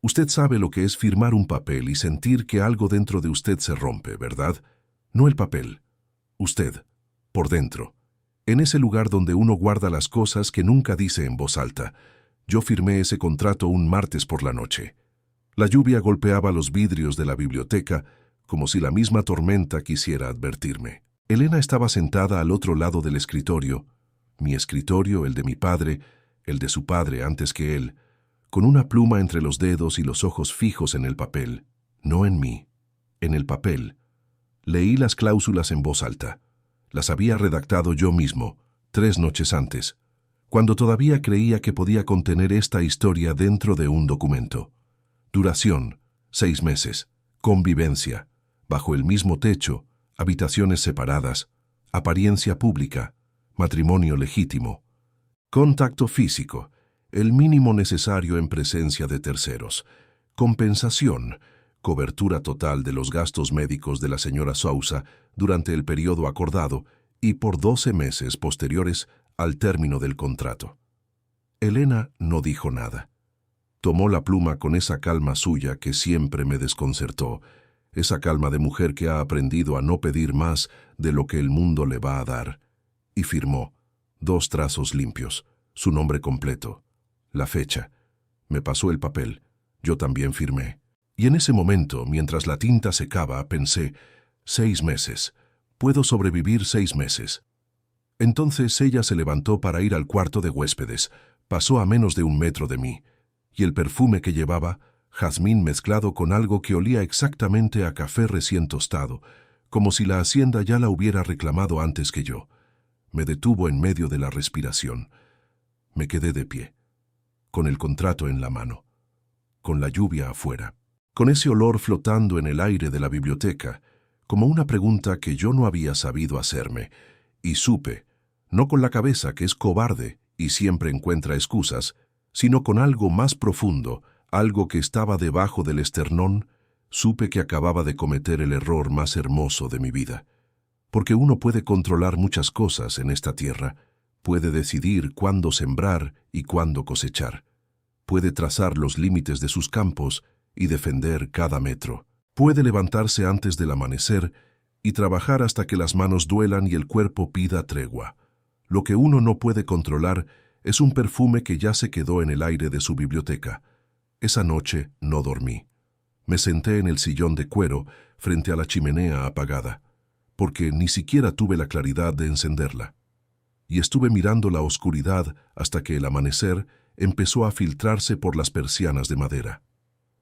Usted sabe lo que es firmar un papel y sentir que algo dentro de usted se rompe, ¿verdad? No el papel, usted, por dentro. En ese lugar donde uno guarda las cosas que nunca dice en voz alta. Yo firmé ese contrato un martes por la noche. La lluvia golpeaba los vidrios de la biblioteca como si la misma tormenta quisiera advertirme. Elena estaba sentada al otro lado del escritorio, mi escritorio, el de mi padre, el de su padre antes que él, con una pluma entre los dedos y los ojos fijos en el papel, no en mí, en el papel. Leí las cláusulas en voz alta. Las había redactado yo mismo, 3 noches antes, cuando todavía creía que podía contener esta historia dentro de un documento. Duración, 6 meses. Convivencia, bajo el mismo techo, habitaciones separadas, apariencia pública, matrimonio legítimo. Contacto físico, el mínimo necesario en presencia de terceros. Compensación, cobertura total de los gastos médicos de la señora Sousa durante el periodo acordado y por 12 meses posteriores al término del contrato. Elena no dijo nada. Tomó la pluma con esa calma suya que siempre me desconcertó, esa calma de mujer que ha aprendido a no pedir más de lo que el mundo le va a dar, y firmó, 2 trazos limpios, su nombre completo, la fecha. Me pasó el papel, yo también firmé. Y en ese momento, mientras la tinta secaba, pensé, 6 meses, puedo sobrevivir 6 meses. Entonces ella se levantó para ir al cuarto de huéspedes, pasó a menos de 1 metro de mí, y el perfume que llevaba, jazmín mezclado con algo que olía exactamente a café recién tostado, como si la hacienda ya la hubiera reclamado antes que yo. Me detuvo en medio de la respiración. Me quedé de pie, con el contrato en la mano, con la lluvia afuera, con ese olor flotando en el aire de la biblioteca, como una pregunta que yo no había sabido hacerme, y supe, no con la cabeza que es cobarde y siempre encuentra excusas, sino con algo más profundo, algo que estaba debajo del esternón, supe que acababa de cometer el error más hermoso de mi vida. Porque uno puede controlar muchas cosas en esta tierra, puede decidir cuándo sembrar y cuándo cosechar, puede trazar los límites de sus campos y defender cada metro, puede levantarse antes del amanecer y trabajar hasta que las manos duelan y el cuerpo pida tregua. Lo que uno no puede controlar es un perfume que ya se quedó en el aire de su biblioteca. Esa noche no dormí. Me senté en el sillón de cuero frente a la chimenea apagada, porque ni siquiera tuve la claridad de encenderla. Y estuve mirando la oscuridad hasta que el amanecer empezó a filtrarse por las persianas de madera.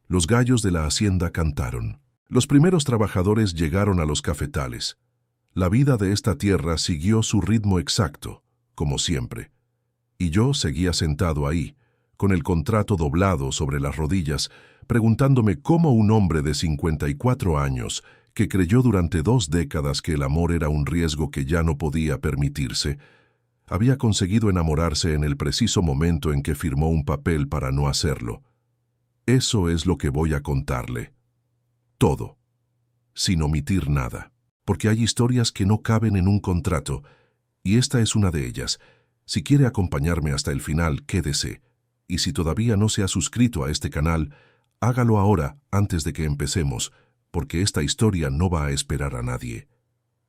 Los gallos de la hacienda cantaron. Los primeros trabajadores llegaron a los cafetales. La vida de esta tierra siguió su ritmo exacto, como siempre. Y yo seguía sentado ahí, con el contrato doblado sobre las rodillas, preguntándome cómo un hombre de 54 años, que creyó durante 2 décadas que el amor era un riesgo que ya no podía permitirse, había conseguido enamorarse en el preciso momento en que firmó un papel para no hacerlo. Eso es lo que voy a contarle. Todo, sin omitir nada, porque hay historias que no caben en un contrato, y esta es una de ellas. Si quiere acompañarme hasta el final, quédese, y si todavía no se ha suscrito a este canal, hágalo ahora antes de que empecemos, porque esta historia no va a esperar a nadie.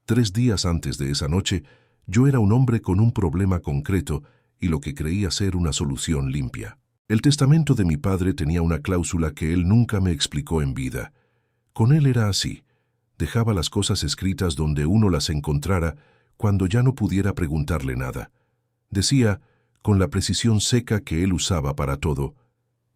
3 días antes de esa noche, yo era un hombre con un problema concreto y lo que creía ser una solución limpia. El testamento de mi padre tenía una cláusula que él nunca me explicó en vida. Con él era así. Dejaba las cosas escritas donde uno las encontrara cuando ya no pudiera preguntarle nada. Decía, con la precisión seca que él usaba para todo,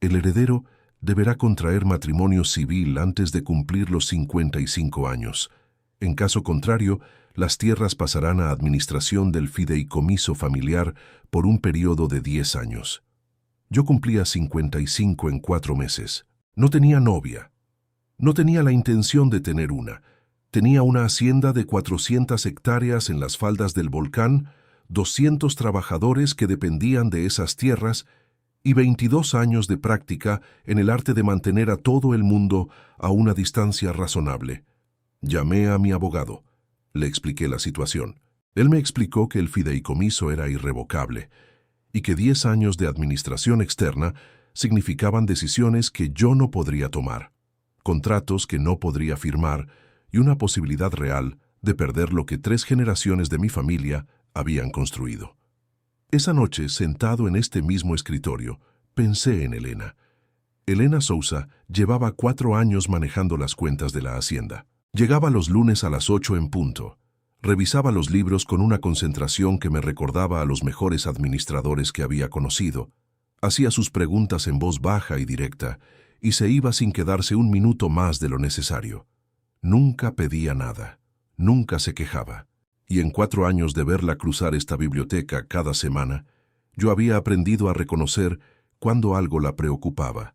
el heredero deberá contraer matrimonio civil antes de cumplir los 55 años. En caso contrario, las tierras pasarán a administración del fideicomiso familiar por un periodo de 10 años. Yo cumplía 55 en 4 meses. No tenía novia. No tenía la intención de tener una. Tenía una hacienda de 400 hectáreas en las faldas del volcán, 200 trabajadores que dependían de esas tierras y 22 años de práctica en el arte de mantener a todo el mundo a una distancia razonable. Llamé a mi abogado. Le expliqué la situación. Él me explicó que el fideicomiso era irrevocable y que 10 años de administración externa significaban decisiones que yo no podría tomar, contratos que no podría firmar y una posibilidad real de perder lo que 3 generaciones de mi familia habían construido. Esa noche, sentado en este mismo escritorio, pensé en Elena. Elena Sousa llevaba 4 años manejando las cuentas de la hacienda. Llegaba los lunes a las 8 en punto. Revisaba los libros con una concentración que me recordaba a los mejores administradores que había conocido. Hacía sus preguntas en voz baja y directa, y se iba sin quedarse un minuto más de lo necesario. Nunca pedía nada, nunca se quejaba. Y en 4 años de verla cruzar esta biblioteca cada semana, yo había aprendido a reconocer cuando algo la preocupaba.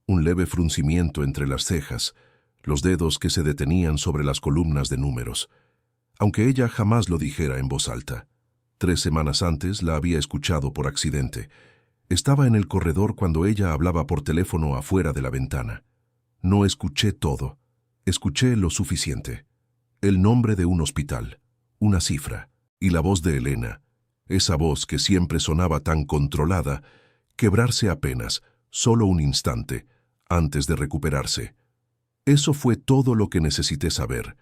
Un leve fruncimiento entre las cejas, los dedos que se detenían sobre las columnas de números. Aunque ella jamás lo dijera en voz alta. 3 semanas antes la había escuchado por accidente. Estaba en el corredor cuando ella hablaba por teléfono afuera de la ventana. No escuché todo. Escuché lo suficiente. El nombre de un hospital, una cifra, y la voz de Elena, esa voz que siempre sonaba tan controlada, quebrarse apenas, solo un instante, antes de recuperarse. Eso fue todo lo que necesité saber.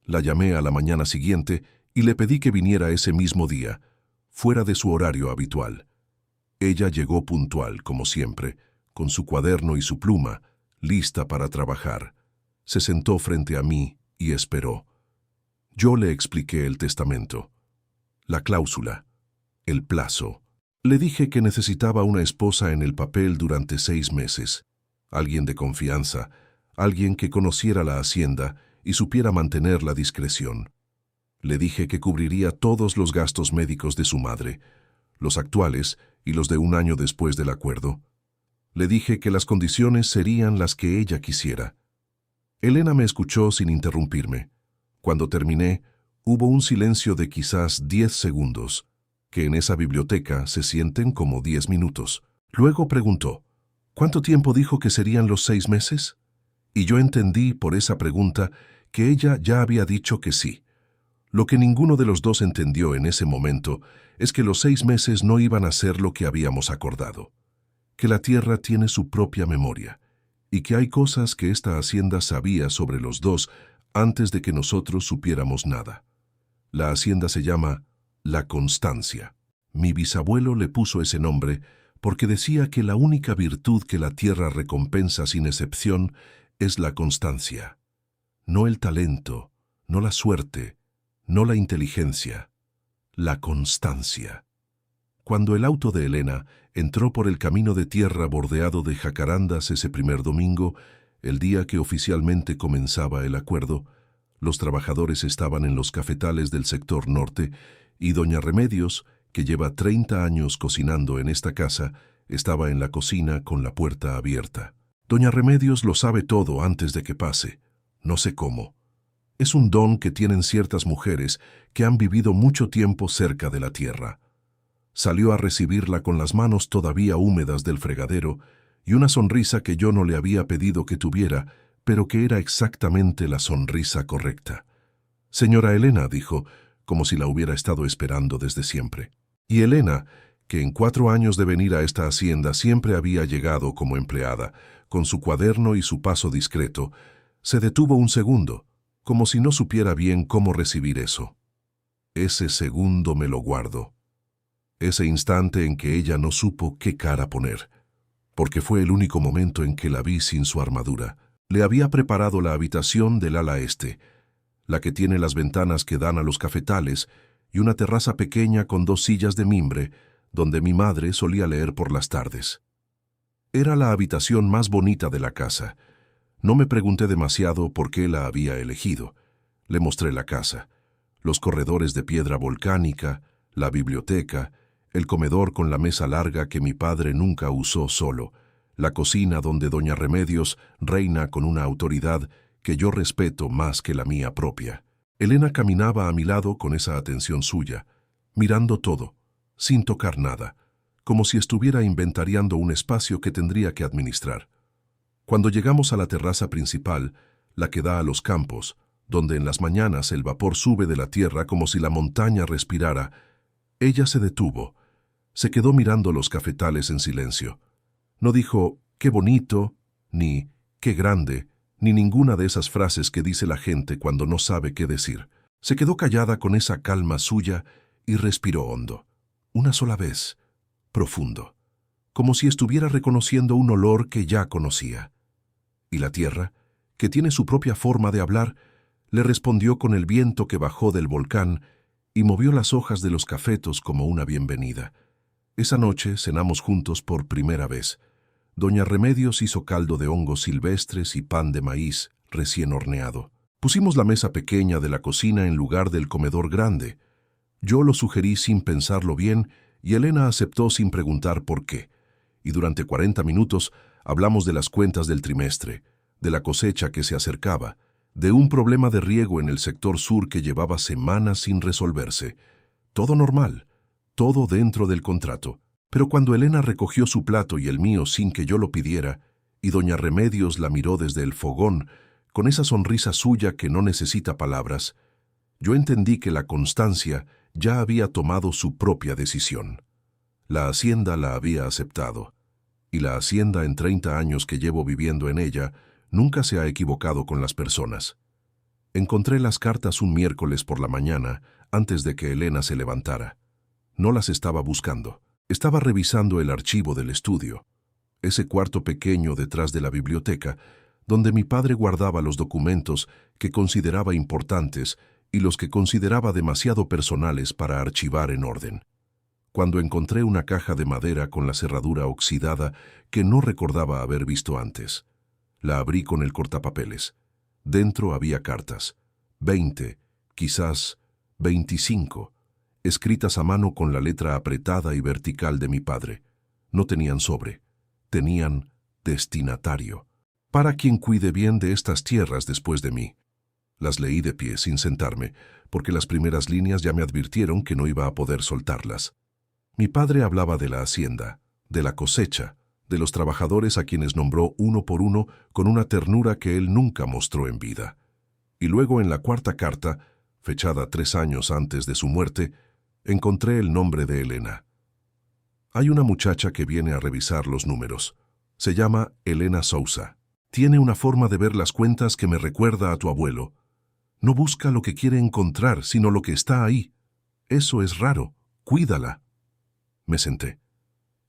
La llamé a la mañana siguiente y le pedí que viniera ese mismo día, fuera de su horario habitual. Ella llegó puntual, como siempre, con su cuaderno y su pluma, lista para trabajar. Se sentó frente a mí y esperó. Yo le expliqué el testamento, la cláusula, el plazo. Le dije que necesitaba una esposa en el papel durante 6 meses, alguien de confianza, alguien que conociera la hacienda y supiera mantener la discreción. Le dije que cubriría todos los gastos médicos de su madre, los actuales y los de 1 año después del acuerdo. Le dije que las condiciones serían las que ella quisiera. Elena me escuchó sin interrumpirme. Cuando terminé, hubo un silencio de quizás 10 segundos, que en esa biblioteca se sienten como 10 minutos. Luego preguntó, ¿cuánto tiempo dijo que serían los 6 meses? Y yo entendí por esa pregunta que ella ya había dicho que sí. Lo que ninguno de los dos entendió en ese momento es que los 6 meses no iban a ser lo que habíamos acordado, que la tierra tiene su propia memoria, y que hay cosas que esta hacienda sabía sobre los dos antes de que nosotros supiéramos nada. La hacienda se llama La Constancia. Mi bisabuelo le puso ese nombre porque decía que la única virtud que la tierra recompensa sin excepción es la constancia. No el talento, no la suerte, no la inteligencia, la constancia. Cuando el auto de Elena entró por el camino de tierra bordeado de jacarandas ese primer domingo, el día que oficialmente comenzaba el acuerdo, los trabajadores estaban en los cafetales del sector norte y doña Remedios, que lleva 30 años cocinando en esta casa, estaba en la cocina con la puerta abierta. Doña Remedios lo sabe todo antes de que pase. No sé cómo. Es un don que tienen ciertas mujeres que han vivido mucho tiempo cerca de la tierra. Salió a recibirla con las manos todavía húmedas del fregadero y una sonrisa que yo no le había pedido que tuviera, pero que era exactamente la sonrisa correcta. Señora Elena, dijo, como si la hubiera estado esperando desde siempre. Y Elena, que en 4 años de venir a esta hacienda siempre había llegado como empleada, con su cuaderno y su paso discreto, se detuvo un segundo, como si no supiera bien cómo recibir eso. Ese segundo me lo guardo. Ese instante en que ella no supo qué cara poner, porque fue el único momento en que la vi sin su armadura. Le había preparado la habitación del ala este, la que tiene las ventanas que dan a los cafetales y una terraza pequeña con 2 sillas de mimbre, donde mi madre solía leer por las tardes. Era la habitación más bonita de la casa. No me pregunté demasiado por qué la había elegido. Le mostré la casa, los corredores de piedra volcánica, la biblioteca, el comedor con la mesa larga que mi padre nunca usó solo, la cocina donde doña Remedios reina con una autoridad que yo respeto más que la mía propia. Elena caminaba a mi lado con esa atención suya, mirando todo, sin tocar nada, como si estuviera inventariando un espacio que tendría que administrar. Cuando llegamos a la terraza principal, la que da a los campos, donde en las mañanas el vapor sube de la tierra como si la montaña respirara, ella se detuvo, se quedó mirando los cafetales en silencio. No dijo, qué bonito, ni qué grande, ni ninguna de esas frases que dice la gente cuando no sabe qué decir. Se quedó callada con esa calma suya y respiró hondo. Una sola vez, profundo, como si estuviera reconociendo un olor que ya conocía. Y la tierra, que tiene su propia forma de hablar, le respondió con el viento que bajó del volcán y movió las hojas de los cafetos como una bienvenida. Esa noche cenamos juntos por primera vez. Doña Remedios hizo caldo de hongos silvestres y pan de maíz recién horneado. Pusimos la mesa pequeña de la cocina en lugar del comedor grande. Yo lo sugerí sin pensarlo bien y Elena aceptó sin preguntar por qué. Y durante 40 minutos hablamos de las cuentas del trimestre, de la cosecha que se acercaba, de un problema de riego en el sector sur que llevaba semanas sin resolverse. Todo normal, todo dentro del contrato. Pero cuando Elena recogió su plato y el mío sin que yo lo pidiera, y doña Remedios la miró desde el fogón, con esa sonrisa suya que no necesita palabras, yo entendí que la Constancia ya había tomado su propia decisión. La hacienda la había aceptado, y la hacienda en 30 años que llevo viviendo en ella nunca se ha equivocado con las personas. Encontré las cartas un miércoles por la mañana, antes de que Elena se levantara. No las estaba buscando. Estaba revisando el archivo del estudio, ese cuarto pequeño detrás de la biblioteca, donde mi padre guardaba los documentos que consideraba importantes y los que consideraba demasiado personales para archivar en orden. Cuando encontré una caja de madera con la cerradura oxidada que no recordaba haber visto antes. La abrí con el cortapapeles. Dentro había cartas, 20, quizás 25, escritas a mano con la letra apretada y vertical de mi padre. No tenían sobre, tenían destinatario. Para quien cuide bien de estas tierras después de mí. Las leí de pie sin sentarme, porque las primeras líneas ya me advirtieron que no iba a poder soltarlas. Mi padre hablaba de la hacienda, de la cosecha, de los trabajadores a quienes nombró uno por uno con una ternura que él nunca mostró en vida. Y luego en la cuarta carta, fechada 3 años antes de su muerte, encontré el nombre de Elena. Hay una muchacha que viene a revisar los números. Se llama Elena Sousa. Tiene una forma de ver las cuentas que me recuerda a tu abuelo. No busca lo que quiere encontrar, sino lo que está ahí. Eso es raro. Cuídala. Me senté.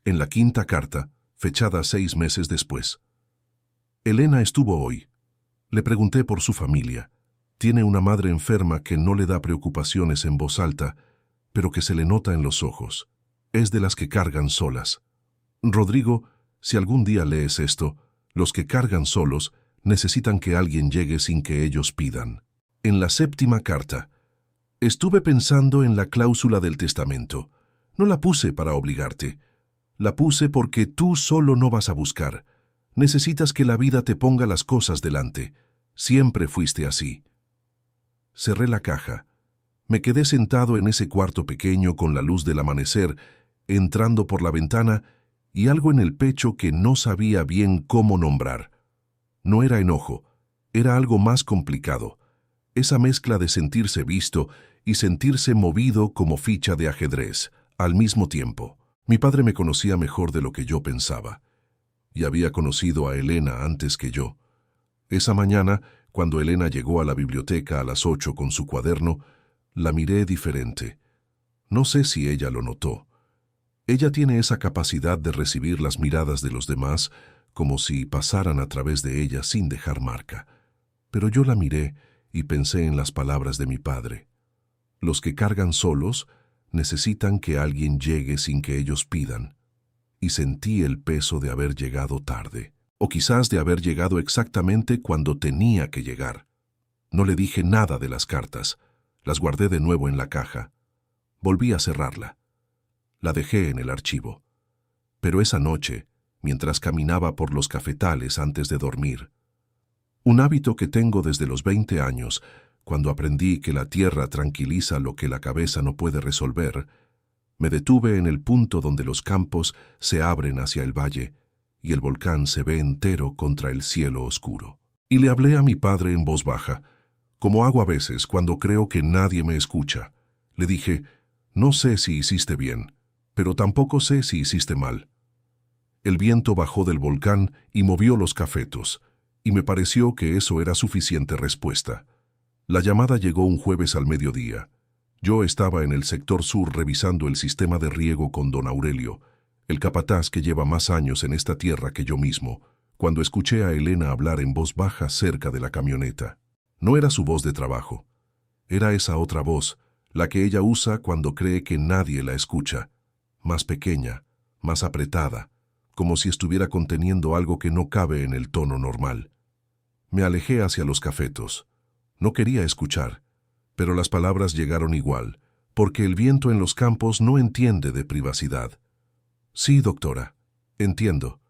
En la quinta carta, fechada 6 meses después. Elena estuvo hoy. Le pregunté por su familia. Tiene una madre enferma que no le da preocupaciones en voz alta, pero que se le nota en los ojos. Es de las que cargan solas. Rodrigo, si algún día lees esto, los que cargan solos necesitan que alguien llegue sin que ellos pidan. En la 7ª carta, estuve pensando en la cláusula del testamento. No la puse para obligarte. La puse porque tú solo no vas a buscar. Necesitas que la vida te ponga las cosas delante. Siempre fuiste así. Cerré la caja. Me quedé sentado en ese cuarto pequeño con la luz del amanecer, entrando por la ventana y algo en el pecho que no sabía bien cómo nombrar. No era enojo, era algo más complicado. Esa mezcla de sentirse visto y sentirse movido como ficha de ajedrez, al mismo tiempo. Mi padre me conocía mejor de lo que yo pensaba. Y había conocido a Elena antes que yo. Esa mañana, cuando Elena llegó a la biblioteca a las 8 con su cuaderno, la miré diferente. No sé si ella lo notó. Ella tiene esa capacidad de recibir las miradas de los demás como si pasaran a través de ella sin dejar marca. Pero yo la miré y pensé en las palabras de mi padre. Los que cargan solos necesitan que alguien llegue sin que ellos pidan. Y sentí el peso de haber llegado tarde, o quizás de haber llegado exactamente cuando tenía que llegar. No le dije nada de las cartas. Las guardé de nuevo en la caja. Volví a cerrarla. La dejé en el archivo. Pero esa noche, mientras caminaba por los cafetales antes de dormir, un hábito que tengo desde los 20 años, cuando aprendí que la tierra tranquiliza lo que la cabeza no puede resolver, me detuve en el punto donde los campos se abren hacia el valle y el volcán se ve entero contra el cielo oscuro. Y le hablé a mi padre en voz baja, como hago a veces cuando creo que nadie me escucha. Le dije, no sé si hiciste bien, pero tampoco sé si hiciste mal. El viento bajó del volcán y movió los cafetos, y me pareció que eso era suficiente respuesta. La llamada llegó un jueves al mediodía. Yo estaba en el sector sur revisando el sistema de riego con don Aurelio, el capataz que lleva más años en esta tierra que yo mismo, cuando escuché a Elena hablar en voz baja cerca de la camioneta. No era su voz de trabajo. Era esa otra voz, la que ella usa cuando cree que nadie la escucha, más pequeña, más apretada, como si estuviera conteniendo algo que no cabe en el tono normal. Me alejé hacia los cafetos. No quería escuchar, pero las palabras llegaron igual, porque el viento en los campos no entiende de privacidad. Sí, doctora, entiendo.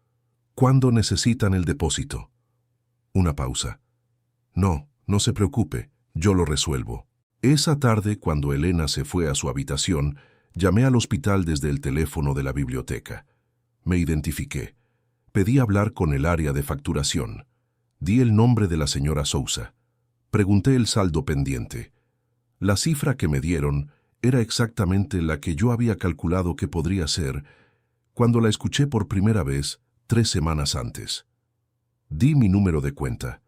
¿Cuándo necesitan el depósito? Una pausa. No, no se preocupe, yo lo resuelvo. Esa tarde, cuando Elena se fue a su habitación, llamé al hospital desde el teléfono de la biblioteca. Me identifiqué. Pedí hablar con el área de facturación. Di el nombre de la señora Sousa. Pregunté el saldo pendiente. La cifra que me dieron era exactamente la que yo había calculado que podría ser cuando la escuché por primera vez 3 semanas antes. Di mi número de cuenta.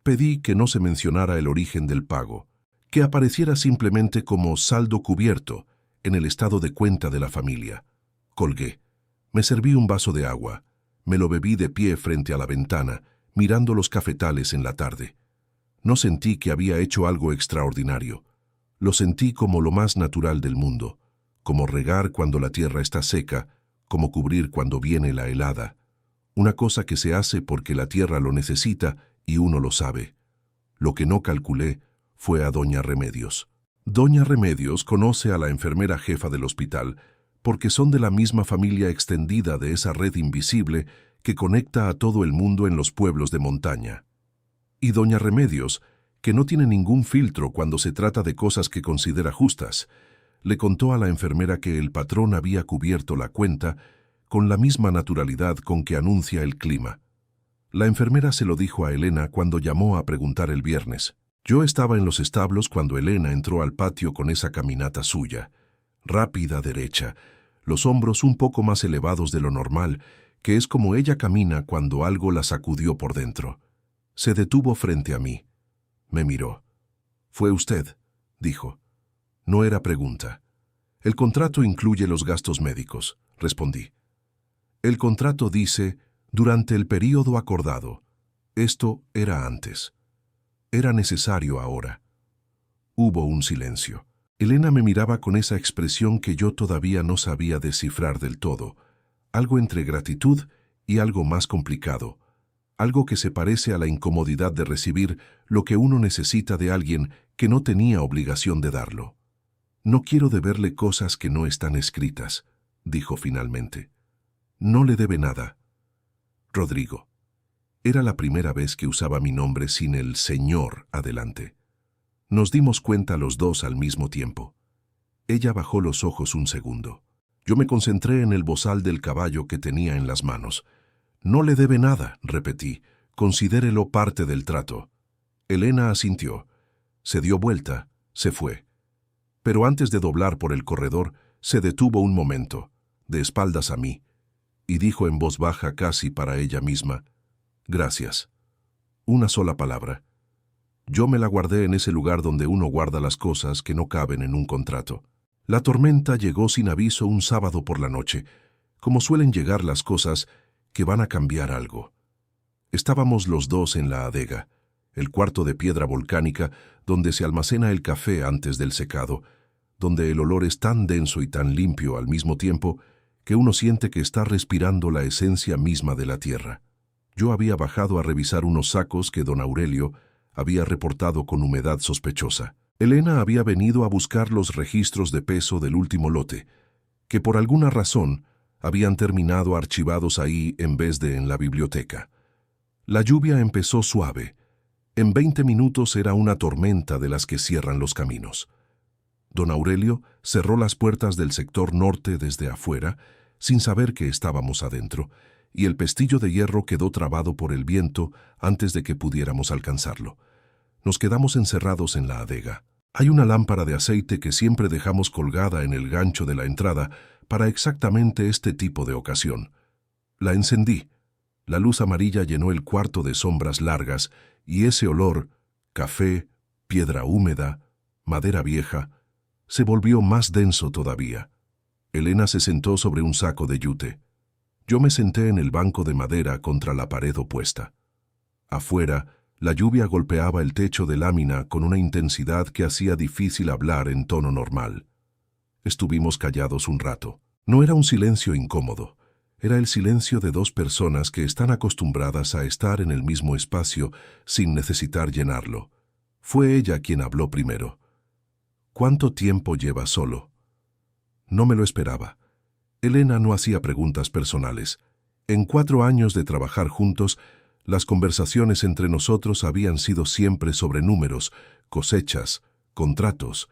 Pedí que no se mencionara el origen del pago, que apareciera simplemente como saldo cubierto en el estado de cuenta de la familia. Colgué. Me serví un vaso de agua. Me lo bebí de pie frente a la ventana, mirando los cafetales en la tarde. No sentí que había hecho algo extraordinario. Lo sentí como lo más natural del mundo, como regar cuando la tierra está seca, como cubrir cuando viene la helada. Una cosa que se hace porque la tierra lo necesita y uno lo sabe. Lo que no calculé fue a doña Remedios. Doña Remedios conoce a la enfermera jefa del hospital porque son de la misma familia extendida de esa red invisible que conecta a todo el mundo en los pueblos de montaña. Y doña Remedios, que no tiene ningún filtro cuando se trata de cosas que considera justas, le contó a la enfermera que el patrón había cubierto la cuenta con la misma naturalidad con que anuncia el clima. La enfermera se lo dijo a Elena cuando llamó a preguntar el viernes. Yo estaba en los establos cuando Elena entró al patio con esa caminata suya, rápida, derecha, los hombros un poco más elevados de lo normal, que es como ella camina cuando algo la sacudió por dentro. Se detuvo frente a mí. Me miró. «¿Fue usted?», dijo. No era pregunta. «El contrato incluye los gastos médicos», respondí. «El contrato dice, durante el período acordado». Esto era antes. Era necesario ahora. Hubo un silencio. Elena me miraba con esa expresión que yo todavía no sabía descifrar del todo, algo entre gratitud y algo más complicado, algo que se parece a la incomodidad de recibir lo que uno necesita de alguien que no tenía obligación de darlo. «No quiero deberle cosas que no están escritas», dijo finalmente. «No le debe nada». Rodrigo. Era la primera vez que usaba mi nombre sin el señor adelante. Nos dimos cuenta los dos al mismo tiempo. Ella bajó los ojos un segundo. Yo me concentré en el bozal del caballo que tenía en las manos. «No le debe nada», repetí. «Considérelo parte del trato». Elena asintió. Se dio vuelta, se fue. Pero antes de doblar por el corredor, se detuvo un momento, de espaldas a mí, y dijo en voz baja casi para ella misma: «Gracias». Una sola palabra. Yo me la guardé en ese lugar donde uno guarda las cosas que no caben en un contrato. La tormenta llegó sin aviso un sábado por la noche, como suelen llegar las cosas que van a cambiar algo. Estábamos los dos en la adega, el cuarto de piedra volcánica donde se almacena el café antes del secado, donde el olor es tan denso y tan limpio al mismo tiempo que uno siente que está respirando la esencia misma de la tierra. Yo había bajado a revisar unos sacos que don Aurelio había reportado con humedad sospechosa. Elena había venido a buscar los registros de peso del último lote, que por alguna razón habían terminado archivados ahí en vez de en la biblioteca. La lluvia empezó suave. En 20 minutos era una tormenta de las que cierran los caminos. Don Aurelio cerró las puertas del sector norte desde afuera, sin saber que estábamos adentro, y el pestillo de hierro quedó trabado por el viento antes de que pudiéramos alcanzarlo. Nos quedamos encerrados en la adega. Hay una lámpara de aceite que siempre dejamos colgada en el gancho de la entrada para exactamente este tipo de ocasión. La encendí. La luz amarilla llenó el cuarto de sombras largas y ese olor, café, piedra húmeda, madera vieja, se volvió más denso todavía. Elena se sentó sobre un saco de yute. Yo me senté en el banco de madera contra la pared opuesta. Afuera, la lluvia golpeaba el techo de lámina con una intensidad que hacía difícil hablar en tono normal. Estuvimos callados un rato. No era un silencio incómodo. Era el silencio de dos personas que están acostumbradas a estar en el mismo espacio sin necesitar llenarlo. Fue ella quien habló primero. ¿Cuánto tiempo lleva solo? No me lo esperaba. Elena no hacía preguntas personales. En 4 años de trabajar juntos, las conversaciones entre nosotros habían sido siempre sobre números, cosechas, contratos.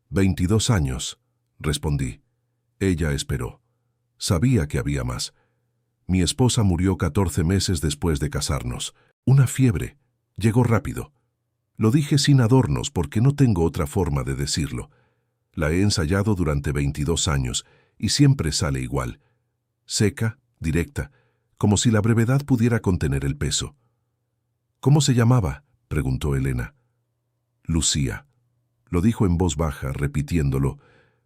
22 años, respondí. Ella esperó. Sabía que había más. Mi esposa murió 14 meses después de casarnos. Una fiebre. Llegó rápido. Lo dije sin adornos porque no tengo otra forma de decirlo. La he ensayado durante 22 años y siempre sale igual. Seca, directa, como si la brevedad pudiera contener el peso. ¿Cómo se llamaba?, preguntó Elena. Lucía. Lo dijo en voz baja, repitiéndolo,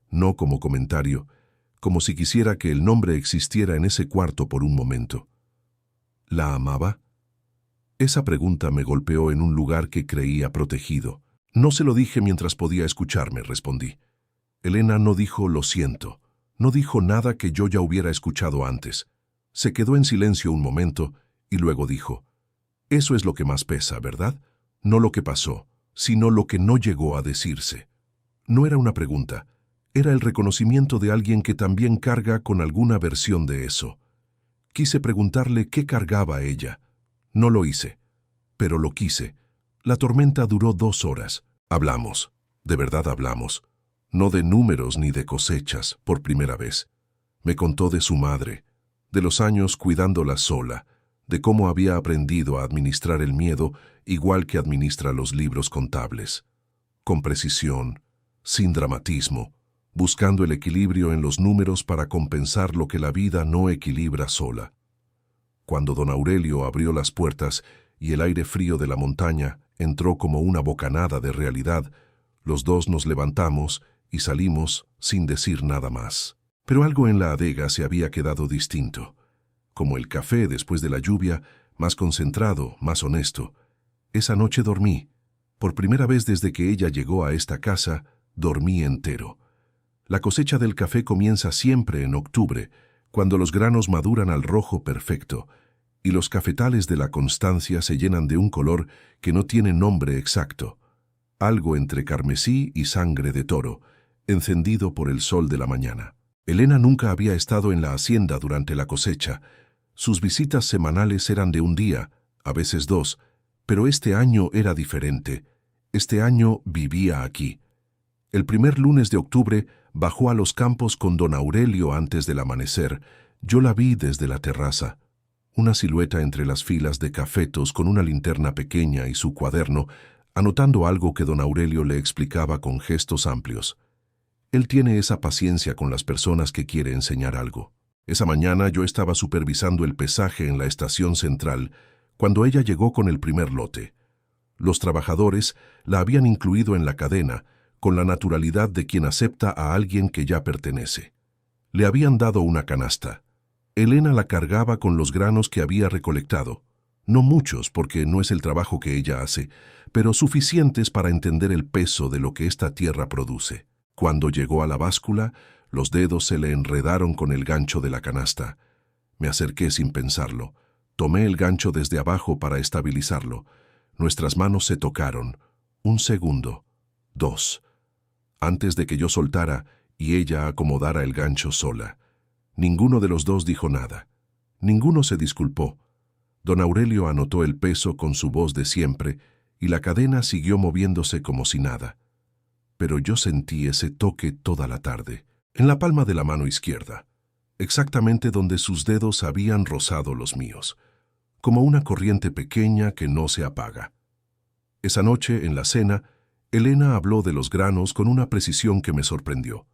no como comentario, como si quisiera que el nombre existiera en ese cuarto por un momento. ¿La amaba? Esa pregunta me golpeó en un lugar que creía protegido. No se lo dije mientras podía escucharme, respondí. Elena no dijo lo siento. No dijo nada que yo ya hubiera escuchado antes. Se quedó en silencio un momento y luego dijo, «Eso es lo que más pesa, ¿verdad? No lo que pasó, sino lo que no llegó a decirse». No era una pregunta. Era el reconocimiento de alguien que también carga con alguna versión de eso. Quise preguntarle qué cargaba ella. No lo hice, pero lo quise. La tormenta duró 2 horas. Hablamos, de verdad hablamos. No de números ni de cosechas, por primera vez. Me contó de su madre, de los años cuidándola sola, de cómo había aprendido a administrar el miedo igual que administra los libros contables. Con precisión, sin dramatismo, buscando el equilibrio en los números para compensar lo que la vida no equilibra sola. Cuando don Aurelio abrió las puertas y el aire frío de la montaña entró como una bocanada de realidad, los dos nos levantamos y salimos sin decir nada más. Pero algo en la adega se había quedado distinto. Como el café después de la lluvia, más concentrado, más honesto. Esa noche dormí. Por primera vez desde que ella llegó a esta casa, dormí entero. La cosecha del café comienza siempre en octubre, cuando los granos maduran al rojo perfecto, y los cafetales de la Constancia se llenan de un color que no tiene nombre exacto, algo entre carmesí y sangre de toro, encendido por el sol de la mañana. Elena nunca había estado en la hacienda durante la cosecha. Sus visitas semanales eran de un día, a veces 2, pero este año era diferente. Este año vivía aquí. El primer lunes de octubre bajó a los campos con don Aurelio antes del amanecer. Yo la vi desde la terraza. Una silueta entre las filas de cafetos con una linterna pequeña y su cuaderno, anotando algo que don Aurelio le explicaba con gestos amplios. Él tiene esa paciencia con las personas que quiere enseñar algo. Esa mañana yo estaba supervisando el pesaje en la estación central cuando ella llegó con el primer lote. Los trabajadores la habían incluido en la cadena, con la naturalidad de quien acepta a alguien que ya pertenece. Le habían dado una canasta. Elena la cargaba con los granos que había recolectado. No muchos, porque no es el trabajo que ella hace, pero suficientes para entender el peso de lo que esta tierra produce. Cuando llegó a la báscula, los dedos se le enredaron con el gancho de la canasta. Me acerqué sin pensarlo. Tomé el gancho desde abajo para estabilizarlo. Nuestras manos se tocaron. 1 segundo. 2. Antes de que yo soltara y ella acomodara el gancho sola. Ninguno de los dos dijo nada. Ninguno se disculpó. Don Aurelio anotó el peso con su voz de siempre y la cadena siguió moviéndose como si nada. Pero yo sentí ese toque toda la tarde, en la palma de la mano izquierda, exactamente donde sus dedos habían rozado los míos, como una corriente pequeña que no se apaga. Esa noche, en la cena, Elena habló de los granos con una precisión que me sorprendió.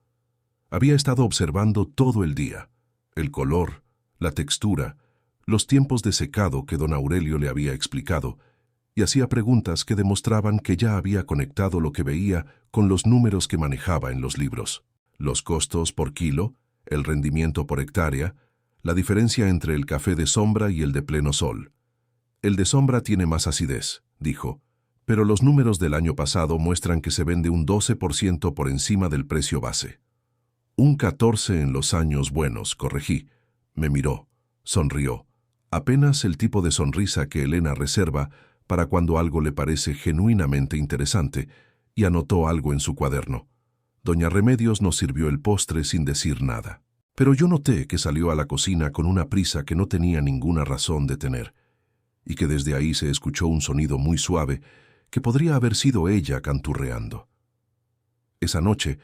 Había estado observando todo el día, el color, la textura, los tiempos de secado que don Aurelio le había explicado, y hacía preguntas que demostraban que ya había conectado lo que veía con los números que manejaba en los libros. Los costos por kilo, el rendimiento por hectárea, la diferencia entre el café de sombra y el de pleno sol. El de sombra tiene más acidez, dijo, pero los números del año pasado muestran que se vende un 12% por encima del precio base. Un 14 en los años buenos, corregí. Me miró, sonrió. Apenas el tipo de sonrisa que Elena reserva para cuando algo le parece genuinamente interesante, y anotó algo en su cuaderno. Doña Remedios nos sirvió el postre sin decir nada. Pero yo noté que salió a la cocina con una prisa que no tenía ninguna razón de tener, y que desde ahí se escuchó un sonido muy suave que podría haber sido ella canturreando. Esa noche,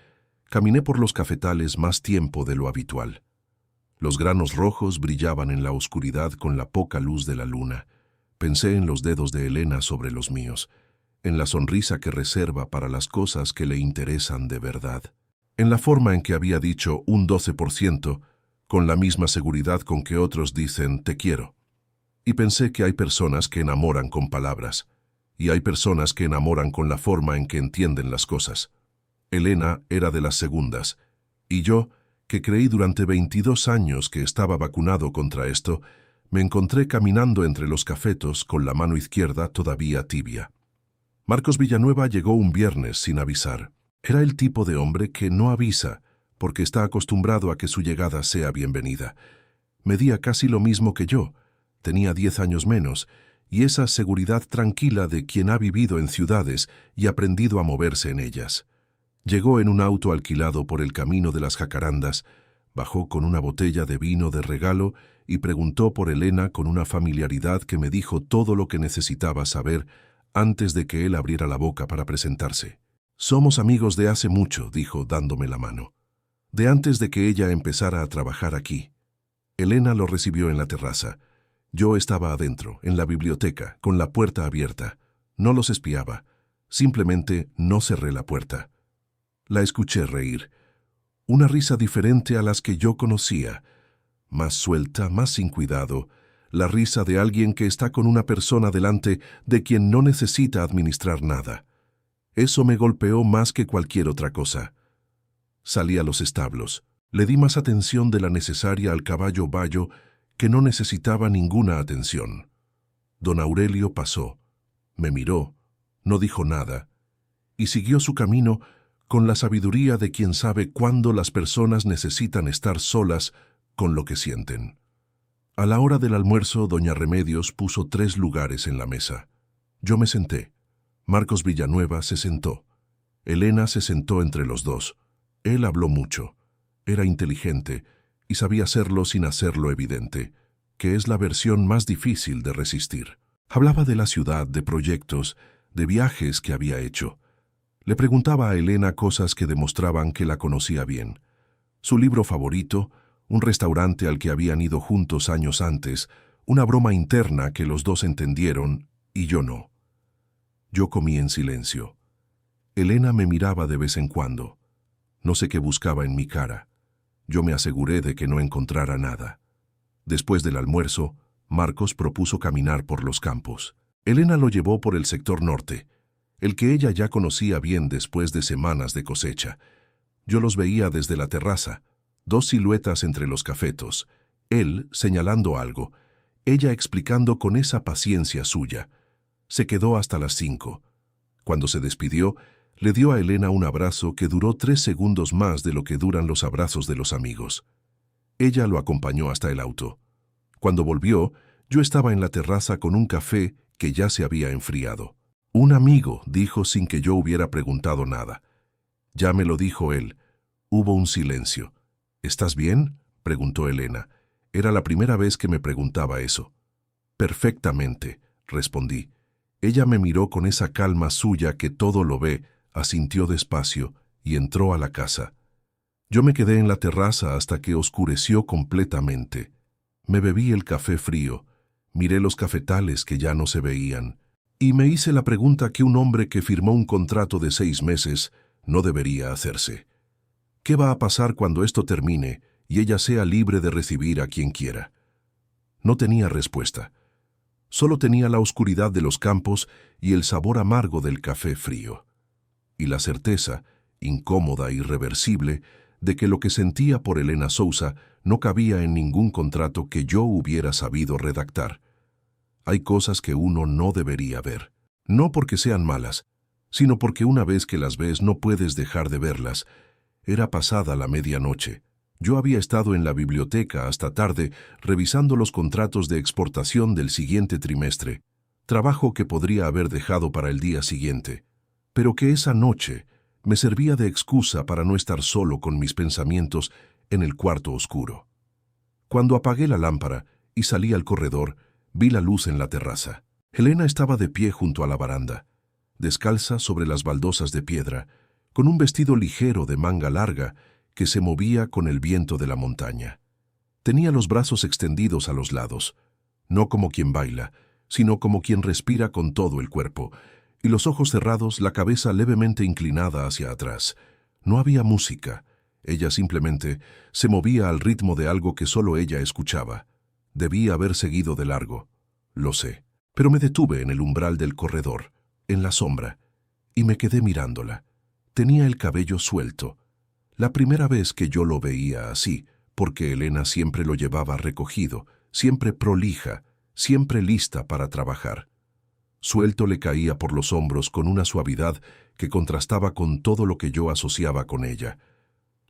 caminé por los cafetales más tiempo de lo habitual. Los granos rojos brillaban en la oscuridad con la poca luz de la luna. Pensé en los dedos de Elena sobre los míos, en la sonrisa que reserva para las cosas que le interesan de verdad, en la forma en que había dicho un 12%, con la misma seguridad con que otros dicen te quiero. Y pensé que hay personas que enamoran con palabras, y hay personas que enamoran con la forma en que entienden las cosas. Elena era de las segundas, y yo, que creí durante 22 años que estaba vacunado contra esto, me encontré caminando entre los cafetos con la mano izquierda todavía tibia. Marcos Villanueva llegó un viernes sin avisar. Era el tipo de hombre que no avisa, porque está acostumbrado a que su llegada sea bienvenida. Medía casi lo mismo que yo, tenía 10 años menos, y esa seguridad tranquila de quien ha vivido en ciudades y aprendido a moverse en ellas. Llegó en un auto alquilado por el camino de las Jacarandas, bajó con una botella de vino de regalo y preguntó por Elena con una familiaridad que me dijo todo lo que necesitaba saber antes de que él abriera la boca para presentarse. «Somos amigos de hace mucho», dijo dándome la mano. «De antes de que ella empezara a trabajar aquí». Elena lo recibió en la terraza. Yo estaba adentro, en la biblioteca, con la puerta abierta. No los espiaba. Simplemente no cerré la puerta. La escuché reír. Una risa diferente a las que yo conocía. Más suelta, más sin cuidado. La risa de alguien que está con una persona delante de quien no necesita administrar nada. Eso me golpeó más que cualquier otra cosa. Salí a los establos. Le di más atención de la necesaria al caballo Bayo, que no necesitaba ninguna atención. Don Aurelio pasó, me miró, no dijo nada, y siguió su camino con la sabiduría de quien sabe cuándo las personas necesitan estar solas con lo que sienten. A la hora del almuerzo, doña Remedios puso 3 lugares en la mesa. Yo me senté. Marcos Villanueva se sentó. Elena se sentó entre los dos. Él habló mucho. Era inteligente y sabía hacerlo sin hacerlo evidente, que es la versión más difícil de resistir. Hablaba de la ciudad, de proyectos, de viajes que había hecho. Le preguntaba a Elena cosas que demostraban que la conocía bien. Su libro favorito, un restaurante al que habían ido juntos años antes, una broma interna que los dos entendieron y yo no. Yo comí en silencio. Elena me miraba de vez en cuando. No sé qué buscaba en mi cara. Yo me aseguré de que no encontrara nada. Después del almuerzo, Marcos propuso caminar por los campos. Elena lo llevó por el sector norte, el que ella ya conocía bien después de semanas de cosecha. Yo los veía desde la terraza, 2 siluetas entre los cafetos, él señalando algo, ella explicando con esa paciencia suya. Se quedó hasta las 5. Cuando se despidió, le dio a Elena un abrazo que duró 3 segundos más de lo que duran los abrazos de los amigos. Ella lo acompañó hasta el auto. Cuando volvió, yo estaba en la terraza con un café que ya se había enfriado. «Un amigo», dijo sin que yo hubiera preguntado nada. Ya me lo dijo él. Hubo un silencio. «¿Estás bien?», preguntó Elena. Era la primera vez que me preguntaba eso. «Perfectamente», respondí. Ella me miró con esa calma suya que todo lo ve, asintió despacio y entró a la casa. Yo me quedé en la terraza hasta que oscureció completamente. Me bebí el café frío, miré los cafetales que ya no se veían, y me hice la pregunta que un hombre que firmó un contrato de 6 meses no debería hacerse. ¿Qué va a pasar cuando esto termine y ella sea libre de recibir a quien quiera? No tenía respuesta. Solo tenía la oscuridad de los campos y el sabor amargo del café frío. Y la certeza, incómoda e irreversible, de que lo que sentía por Elena Sousa no cabía en ningún contrato que yo hubiera sabido redactar. Hay cosas que uno no debería ver. No porque sean malas, sino porque una vez que las ves no puedes dejar de verlas. Era pasada la medianoche. Yo había estado en la biblioteca hasta tarde revisando los contratos de exportación del siguiente trimestre, trabajo que podría haber dejado para el día siguiente, pero que esa noche me servía de excusa para no estar solo con mis pensamientos en el cuarto oscuro. Cuando apagué la lámpara y salí al corredor, vi la luz en la terraza. Elena estaba de pie junto a la baranda, descalza sobre las baldosas de piedra, con un vestido ligero de manga larga que se movía con el viento de la montaña. Tenía los brazos extendidos a los lados, no como quien baila, sino como quien respira con todo el cuerpo, y los ojos cerrados, la cabeza levemente inclinada hacia atrás. No había música. Ella simplemente se movía al ritmo de algo que solo ella escuchaba. Debía haber seguido de largo, lo sé, pero me detuve en el umbral del corredor, en la sombra, y me quedé mirándola. Tenía el cabello suelto. La primera vez que yo lo veía así, porque Elena siempre lo llevaba recogido, siempre prolija, siempre lista para trabajar. Suelto le caía por los hombros con una suavidad que contrastaba con todo lo que yo asociaba con ella.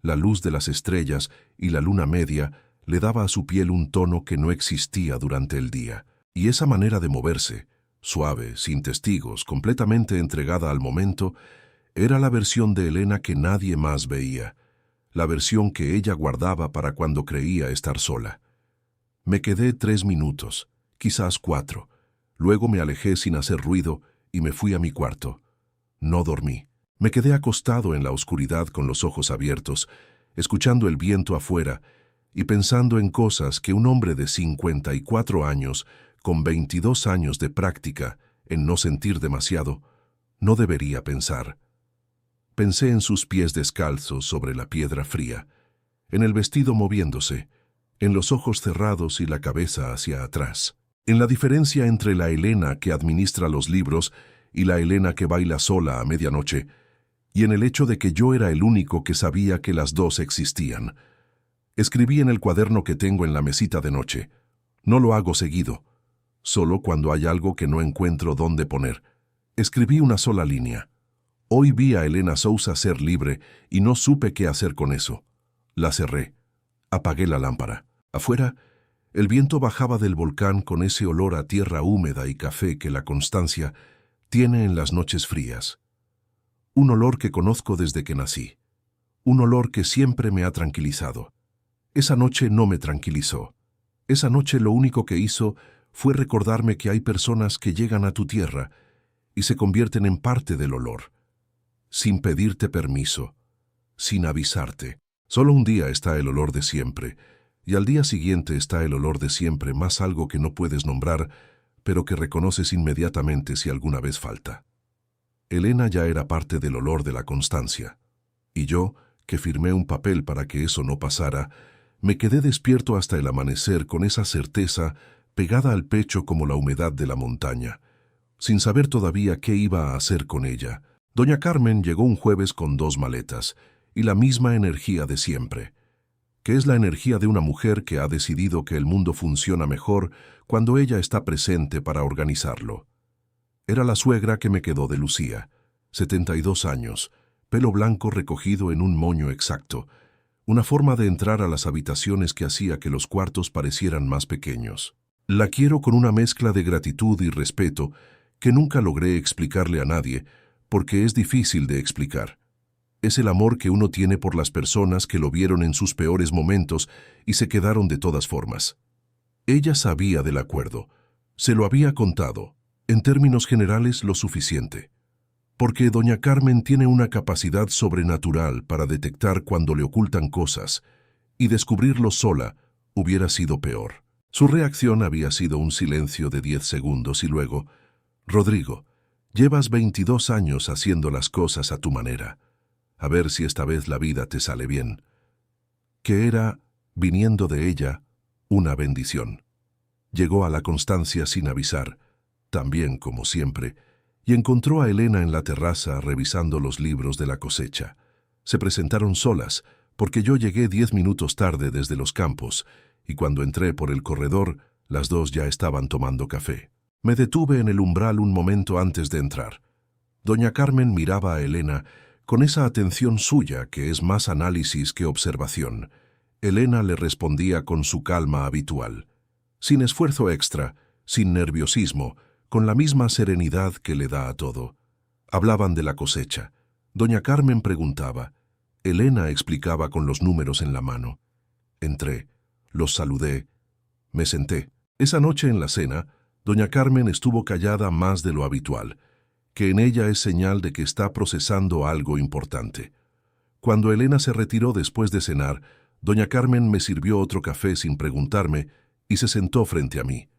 La luz de las estrellas y la luna media le daba a su piel un tono que no existía durante el día. Y esa manera de moverse, suave, sin testigos, completamente entregada al momento, era la versión de Elena que nadie más veía, la versión que ella guardaba para cuando creía estar sola. Me quedé 3 minutos, quizás 4. Luego me alejé sin hacer ruido y me fui a mi cuarto. No dormí. Me quedé acostado en la oscuridad con los ojos abiertos, escuchando el viento afuera y pensando en cosas que un hombre de 54 años, con 22 años de práctica en no sentir demasiado, no debería pensar. Pensé en sus pies descalzos sobre la piedra fría, en el vestido moviéndose, en los ojos cerrados y la cabeza hacia atrás, en la diferencia entre la Elena que administra los libros y la Elena que baila sola a medianoche, y en el hecho de que yo era el único que sabía que las dos existían. Escribí en el cuaderno que tengo en la mesita de noche. No lo hago seguido, solo cuando hay algo que no encuentro dónde poner. Escribí una sola línea. Hoy vi a Elena Sousa ser libre y no supe qué hacer con eso. La cerré. Apagué la lámpara. Afuera, el viento bajaba del volcán con ese olor a tierra húmeda y café que la Constancia tiene en las noches frías. Un olor que conozco desde que nací. Un olor que siempre me ha tranquilizado. Esa noche no me tranquilizó. Esa noche lo único que hizo fue recordarme que hay personas que llegan a tu tierra y se convierten en parte del olor, sin pedirte permiso, sin avisarte. Solo un día está el olor de siempre, y al día siguiente está el olor de siempre, más algo que no puedes nombrar, pero que reconoces inmediatamente si alguna vez falta. Elena ya era parte del olor de la Constancia, y yo, que firmé un papel para que eso no pasara, me quedé despierto hasta el amanecer con esa certeza pegada al pecho como la humedad de la montaña, sin saber todavía qué iba a hacer con ella. Doña Carmen llegó un jueves con 2 maletas y la misma energía de siempre, que es la energía de una mujer que ha decidido que el mundo funciona mejor cuando ella está presente para organizarlo. Era la suegra que me quedó de Lucía, 72 años, pelo blanco recogido en un moño exacto, una forma de entrar a las habitaciones que hacía que los cuartos parecieran más pequeños. La quiero con una mezcla de gratitud y respeto que nunca logré explicarle a nadie, porque es difícil de explicar. Es el amor que uno tiene por las personas que lo vieron en sus peores momentos y se quedaron de todas formas. Ella sabía del acuerdo, se lo había contado, en términos generales lo suficiente. Porque doña Carmen tiene una capacidad sobrenatural para detectar cuando le ocultan cosas, y descubrirlo sola hubiera sido peor. Su reacción había sido un silencio de 10 segundos y luego, «Rodrigo, llevas 22 años haciendo las cosas a tu manera. A ver si esta vez la vida te sale bien». Que era, viniendo de ella, una bendición. Llegó a la Constancia sin avisar, también como siempre, y encontró a Elena en la terraza revisando los libros de la cosecha. Se presentaron solas, porque yo llegué 10 minutos tarde desde los campos, y cuando entré por el corredor, las dos ya estaban tomando café. Me detuve en el umbral un momento antes de entrar. Doña Carmen miraba a Elena con esa atención suya que es más análisis que observación. Elena le respondía con su calma habitual, sin esfuerzo extra, sin nerviosismo, con la misma serenidad que le da a todo. Hablaban de la cosecha. Doña Carmen preguntaba. Elena explicaba con los números en la mano. Entré, los saludé, me senté. Esa noche en la cena, doña Carmen estuvo callada más de lo habitual, que en ella es señal de que está procesando algo importante. Cuando Elena se retiró después de cenar, doña Carmen me sirvió otro café sin preguntarme y se sentó frente a mí.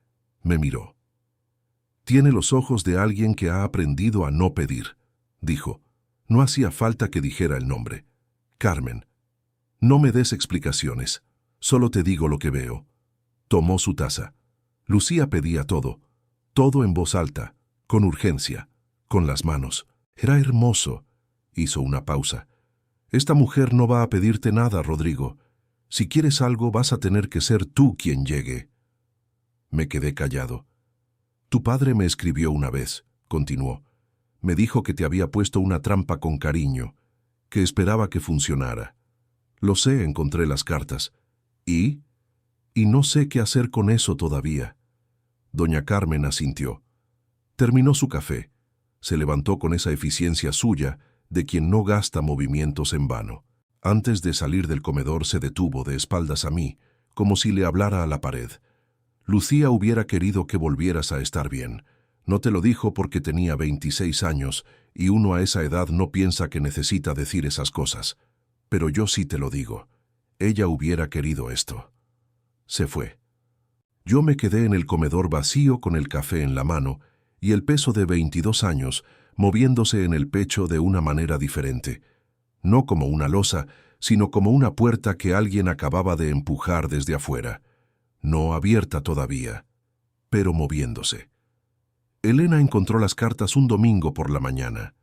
Me miró. Tiene los ojos de alguien que ha aprendido a no pedir, dijo. No hacía falta que dijera el nombre. Carmen, no me des explicaciones, solo te digo lo que veo. Tomó su taza. Lucía pedía todo, todo en voz alta, con urgencia, con las manos. Era hermoso. Hizo una pausa. Esta mujer no va a pedirte nada, Rodrigo. Si quieres algo, vas a tener que ser tú quien llegue. Me quedé callado. Tu padre me escribió una vez, continuó. Me dijo que te había puesto una trampa con cariño, que esperaba que funcionara. Lo sé, encontré las cartas. ¿Y? Y no sé qué hacer con eso todavía. Doña Carmen asintió. Terminó su café. Se levantó con esa eficiencia suya de quien no gasta movimientos en vano. Antes de salir del comedor se detuvo de espaldas a mí, como si le hablara a la pared. Lucía hubiera querido que volvieras a estar bien. No te lo dijo porque tenía 26 años y uno a esa edad no piensa que necesita decir esas cosas. Pero yo sí te lo digo. Ella hubiera querido esto. Se fue. Yo me quedé en el comedor vacío con el café en la mano y el peso de 22 años moviéndose en el pecho de una manera diferente. No como una losa, sino como una puerta que alguien acababa de empujar desde afuera. No abierta todavía, pero moviéndose. Elena encontró las cartas un domingo por la mañana.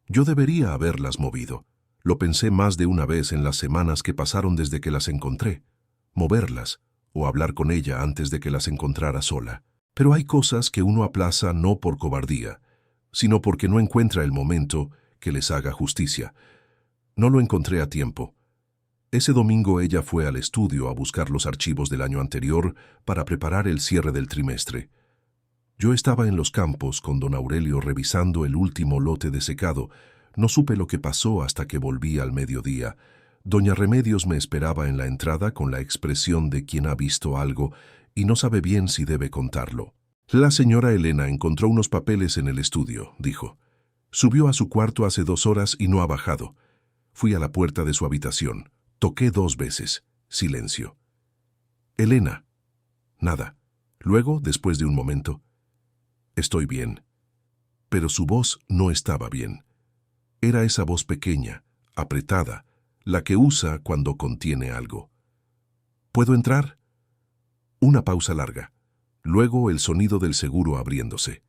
Yo debería haberlas movido. Lo pensé más de una vez en las semanas que pasaron desde que las encontré. Moverlas o hablar con ella antes de que las encontrara sola. Pero hay cosas que uno aplaza no por cobardía, sino porque no encuentra el momento que les haga justicia. No lo encontré a tiempo. Ese domingo ella fue al estudio a buscar los archivos del año anterior para preparar el cierre del trimestre. Yo estaba en los campos con don Aurelio revisando el último lote de secado. No supe lo que pasó hasta que volví al mediodía. Doña Remedios me esperaba en la entrada con la expresión de quien ha visto algo y no sabe bien si debe contarlo. La señora Elena encontró unos papeles en el estudio, dijo. Subió a su cuarto hace 2 horas y no ha bajado. Fui a la puerta de su habitación. Toqué 2 veces. Silencio. Elena. Nada. Luego, después de un momento, estoy bien. Pero su voz no estaba bien. Era esa voz pequeña, apretada, la que usa cuando contiene algo. ¿Puedo entrar? Una pausa larga. Luego el sonido del seguro abriéndose.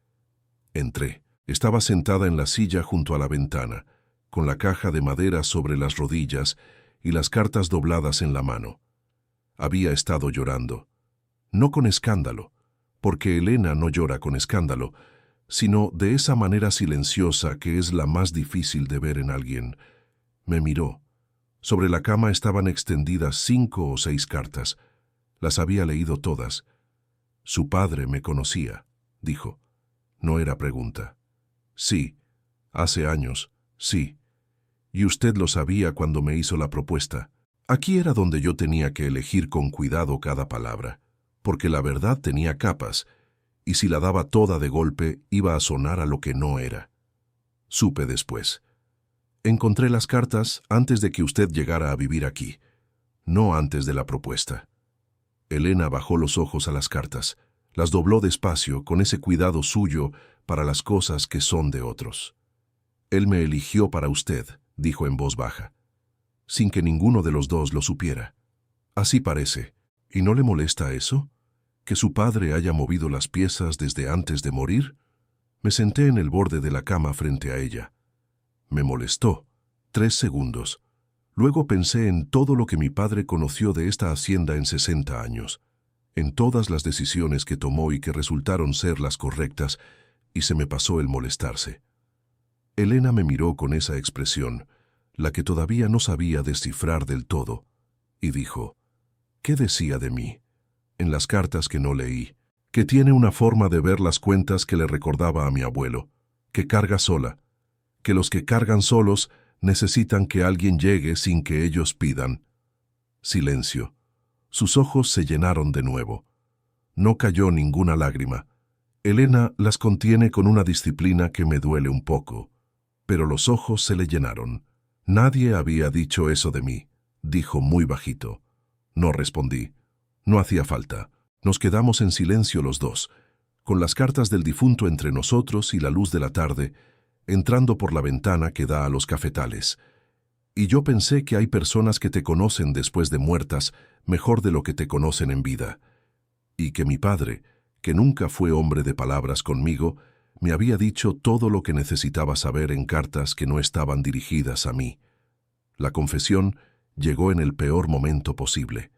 Entré. Estaba sentada en la silla junto a la ventana, con la caja de madera sobre las rodillas y las cartas dobladas en la mano. Había estado llorando. No con escándalo, porque Elena no llora con escándalo, sino de esa manera silenciosa que es la más difícil de ver en alguien. Me miró. Sobre la cama estaban extendidas 5 o 6 cartas. Las había leído todas. Su padre me conocía, dijo. No era pregunta. Sí, hace años, sí. Y usted lo sabía cuando me hizo la propuesta. Aquí era donde yo tenía que elegir con cuidado cada palabra, porque la verdad tenía capas, y si la daba toda de golpe iba a sonar a lo que no era. Supe después. Encontré las cartas antes de que usted llegara a vivir aquí, no antes de la propuesta. Elena bajó los ojos a las cartas, las dobló despacio con ese cuidado suyo para las cosas que son de otros. Él me eligió para usted, dijo en voz baja, sin que ninguno de los dos lo supiera. Así parece. ¿Y no le molesta eso? ¿Que su padre haya movido las piezas desde antes de morir? Me senté en el borde de la cama frente a ella. Me molestó. 3 segundos. Luego pensé en todo lo que mi padre conoció de esta hacienda en 60 años, en todas las decisiones que tomó y que resultaron ser las correctas, y se me pasó el molestarse. Elena me miró con esa expresión, la que todavía no sabía descifrar del todo, y dijo, ¿qué decía de mí? En las cartas que no leí, que tiene una forma de ver las cuentas que le recordaba a mi abuelo, que carga sola, que los que cargan solos necesitan que alguien llegue sin que ellos pidan. Silencio. Sus ojos se llenaron de nuevo. No cayó ninguna lágrima. Elena las contiene con una disciplina que me duele un poco, pero los ojos se le llenaron. Nadie había dicho eso de mí, dijo muy bajito. No respondí. No hacía falta. Nos quedamos en silencio los dos, con las cartas del difunto entre nosotros y la luz de la tarde, entrando por la ventana que da a los cafetales. Y yo pensé que hay personas que te conocen después de muertas mejor de lo que te conocen en vida. Y que mi padre, que nunca fue hombre de palabras conmigo, me había dicho todo lo que necesitaba saber en cartas que no estaban dirigidas a mí. La confesión llegó en el peor momento posible,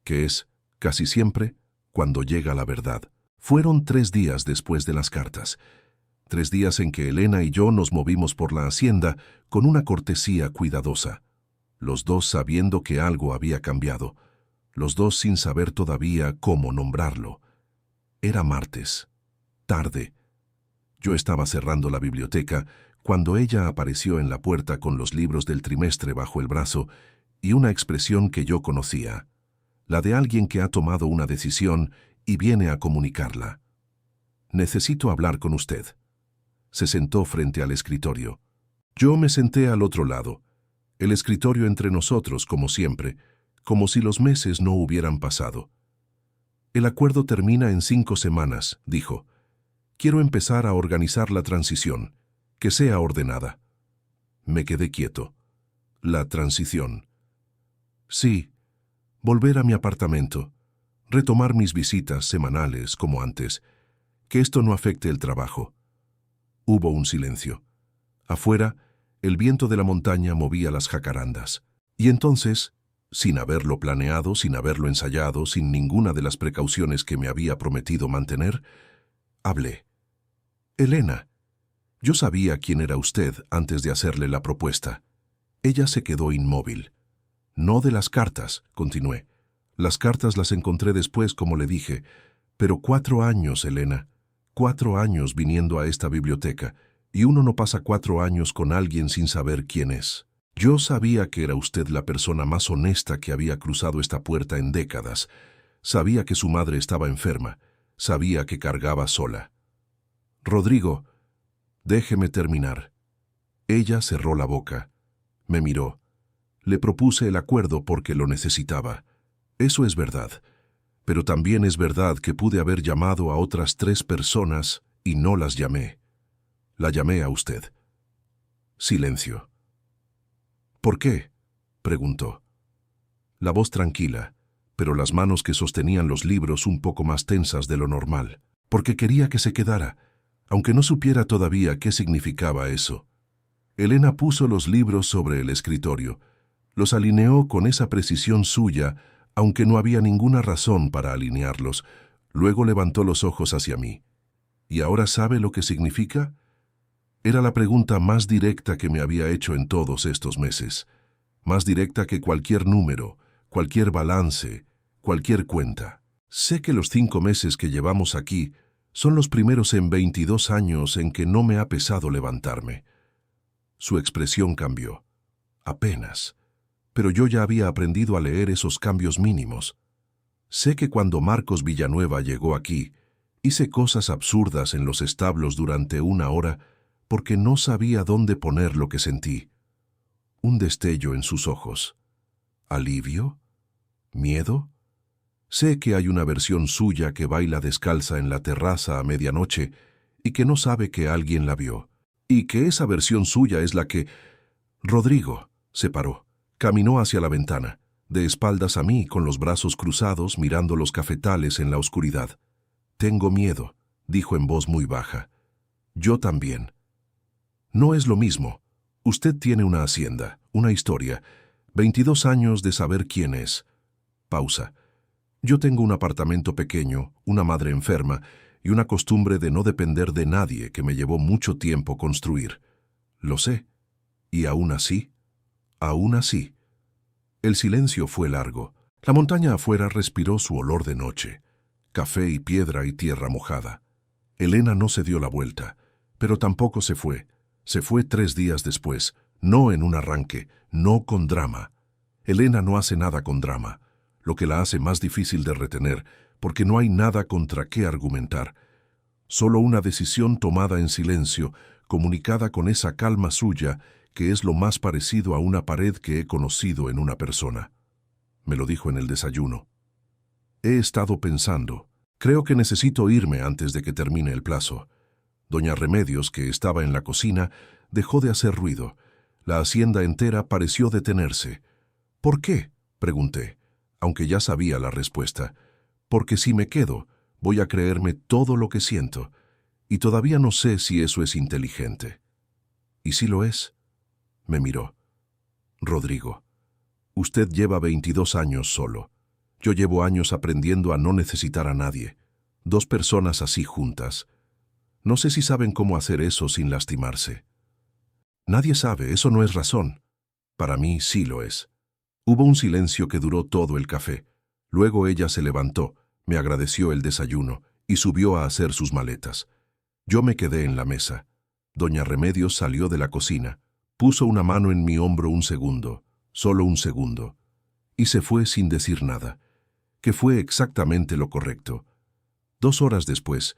que es, casi siempre, cuando llega la verdad. Fueron 3 días después de las cartas. 3 días en que Elena y yo nos movimos por la hacienda con una cortesía cuidadosa, los dos sabiendo que algo había cambiado, los dos sin saber todavía cómo nombrarlo. Era martes, tarde. Yo estaba cerrando la biblioteca cuando ella apareció en la puerta con los libros del trimestre bajo el brazo y una expresión que yo conocía, la de alguien que ha tomado una decisión y viene a comunicarla. Necesito hablar con usted. Se sentó frente al escritorio. Yo me senté al otro lado, el escritorio entre nosotros, como siempre, como si los meses no hubieran pasado. El acuerdo termina en 5 semanas, dijo. Quiero empezar a organizar la transición, que sea ordenada. Me quedé quieto. La transición. Sí, volver a mi apartamento, retomar mis visitas semanales como antes, que esto no afecte el trabajo. Hubo un silencio. Afuera, el viento de la montaña movía las jacarandas. Y entonces, sin haberlo planeado, sin haberlo ensayado, sin ninguna de las precauciones que me había prometido mantener, hablé. Elena, yo sabía quién era usted antes de hacerle la propuesta. Ella se quedó inmóvil. No de las cartas, continué. Las cartas las encontré después, como le dije, pero 4 años, Elena. 4 años viniendo a esta biblioteca, y uno no pasa 4 años con alguien sin saber quién es. Yo sabía que era usted la persona más honesta que había cruzado esta puerta en décadas. Sabía que su madre estaba enferma. Sabía que cargaba sola. Rodrigo, déjeme terminar. Ella cerró la boca. Me miró. Le propuse el acuerdo porque lo necesitaba. Eso es verdad. Pero también es verdad que pude haber llamado a otras 3 personas y no las llamé. La llamé a usted. Silencio. ¿Por qué?, preguntó. La voz tranquila, pero las manos que sostenían los libros un poco más tensas de lo normal. Porque quería que se quedara, aunque no supiera todavía qué significaba eso. Elena puso los libros sobre el escritorio. Los alineó con esa precisión suya, aunque no había ninguna razón para alinearlos. Luego levantó los ojos hacia mí. ¿Y ahora sabe lo que significa? Era la pregunta más directa que me había hecho en todos estos meses. Más directa que cualquier número, cualquier balance, cualquier cuenta. Sé que los 5 meses que llevamos aquí son los primeros en 22 años en que no me ha pesado levantarme. Su expresión cambió. Apenas. Pero yo ya había aprendido a leer esos cambios mínimos. Sé que cuando Marcos Villanueva llegó aquí, hice cosas absurdas en los establos durante 1 hora porque no sabía dónde poner lo que sentí. Un destello en sus ojos. ¿Alivio? ¿Miedo? Sé que hay una versión suya que baila descalza en la terraza a medianoche y que no sabe que alguien la vio. Y que esa versión suya es la que... Rodrigo se paró. Caminó hacia la ventana. de espaldas a mí, con los brazos cruzados, mirando los cafetales en la oscuridad. «Tengo miedo», dijo en voz muy baja. «Yo también». «No es lo mismo. Usted tiene una hacienda, una historia, 22 años de saber quién es». Pausa. «Yo tengo un apartamento pequeño, una madre enferma y una costumbre de no depender de nadie que me llevó mucho tiempo construir». «Lo sé. Y aún así». «Aún así». El silencio fue largo. La montaña afuera respiró su olor de noche. Café y piedra y tierra mojada. Elena no se dio la vuelta, pero tampoco se fue. Se fue 3 días después, no en un arranque, no con drama. Elena no hace nada con drama, lo que la hace más difícil de retener, porque no hay nada contra qué argumentar. Solo una decisión tomada en silencio, comunicada con esa calma suya, que es lo más parecido a una pared que he conocido en una persona. Me lo dijo en el desayuno. He estado pensando. Creo que necesito irme antes de que termine el plazo. Doña Remedios, que estaba en la cocina, dejó de hacer ruido. La hacienda entera pareció detenerse. «¿Por qué?», pregunté, aunque ya sabía la respuesta. «Porque si me quedo, voy a creerme todo lo que siento, y todavía no sé si eso es inteligente». «¿Y si lo es?». Me miró. «Rodrigo, usted lleva 22 años solo. Yo llevo años aprendiendo a no necesitar a nadie. 2 personas así juntas. No sé si saben cómo hacer eso sin lastimarse». «Nadie sabe, eso no es razón». «Para mí sí lo es». Hubo un silencio que duró todo el café. Luego ella se levantó, me agradeció el desayuno y subió a hacer sus maletas. Yo me quedé en la mesa. Doña Remedios salió de la cocina. Puso una mano en mi hombro un segundo, solo un segundo, y se fue sin decir nada, que fue exactamente lo correcto. 2 horas después,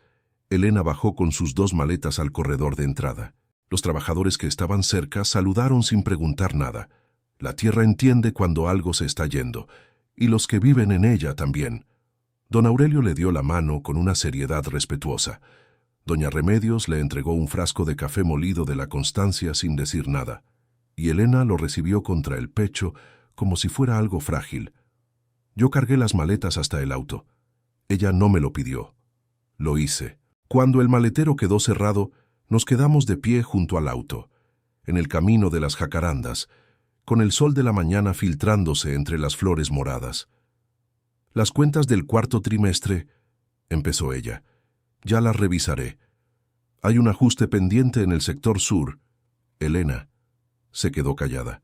Elena bajó con sus 2 maletas al corredor de entrada. Los trabajadores que estaban cerca saludaron sin preguntar nada. La tierra entiende cuando algo se está yendo, y los que viven en ella también. Don Aurelio le dio la mano con una seriedad respetuosa. Doña Remedios le entregó un frasco de café molido de la Constancia sin decir nada, y Elena lo recibió contra el pecho como si fuera algo frágil. Yo cargué las maletas hasta el auto. Ella no me lo pidió. Lo hice. Cuando el maletero quedó cerrado, nos quedamos de pie junto al auto, en el camino de las jacarandas, con el sol de la mañana filtrándose entre las flores moradas. «Las cuentas del 4º trimestre», empezó ella, «ya las revisaré. Hay un ajuste pendiente en el sector sur». Elena se quedó callada.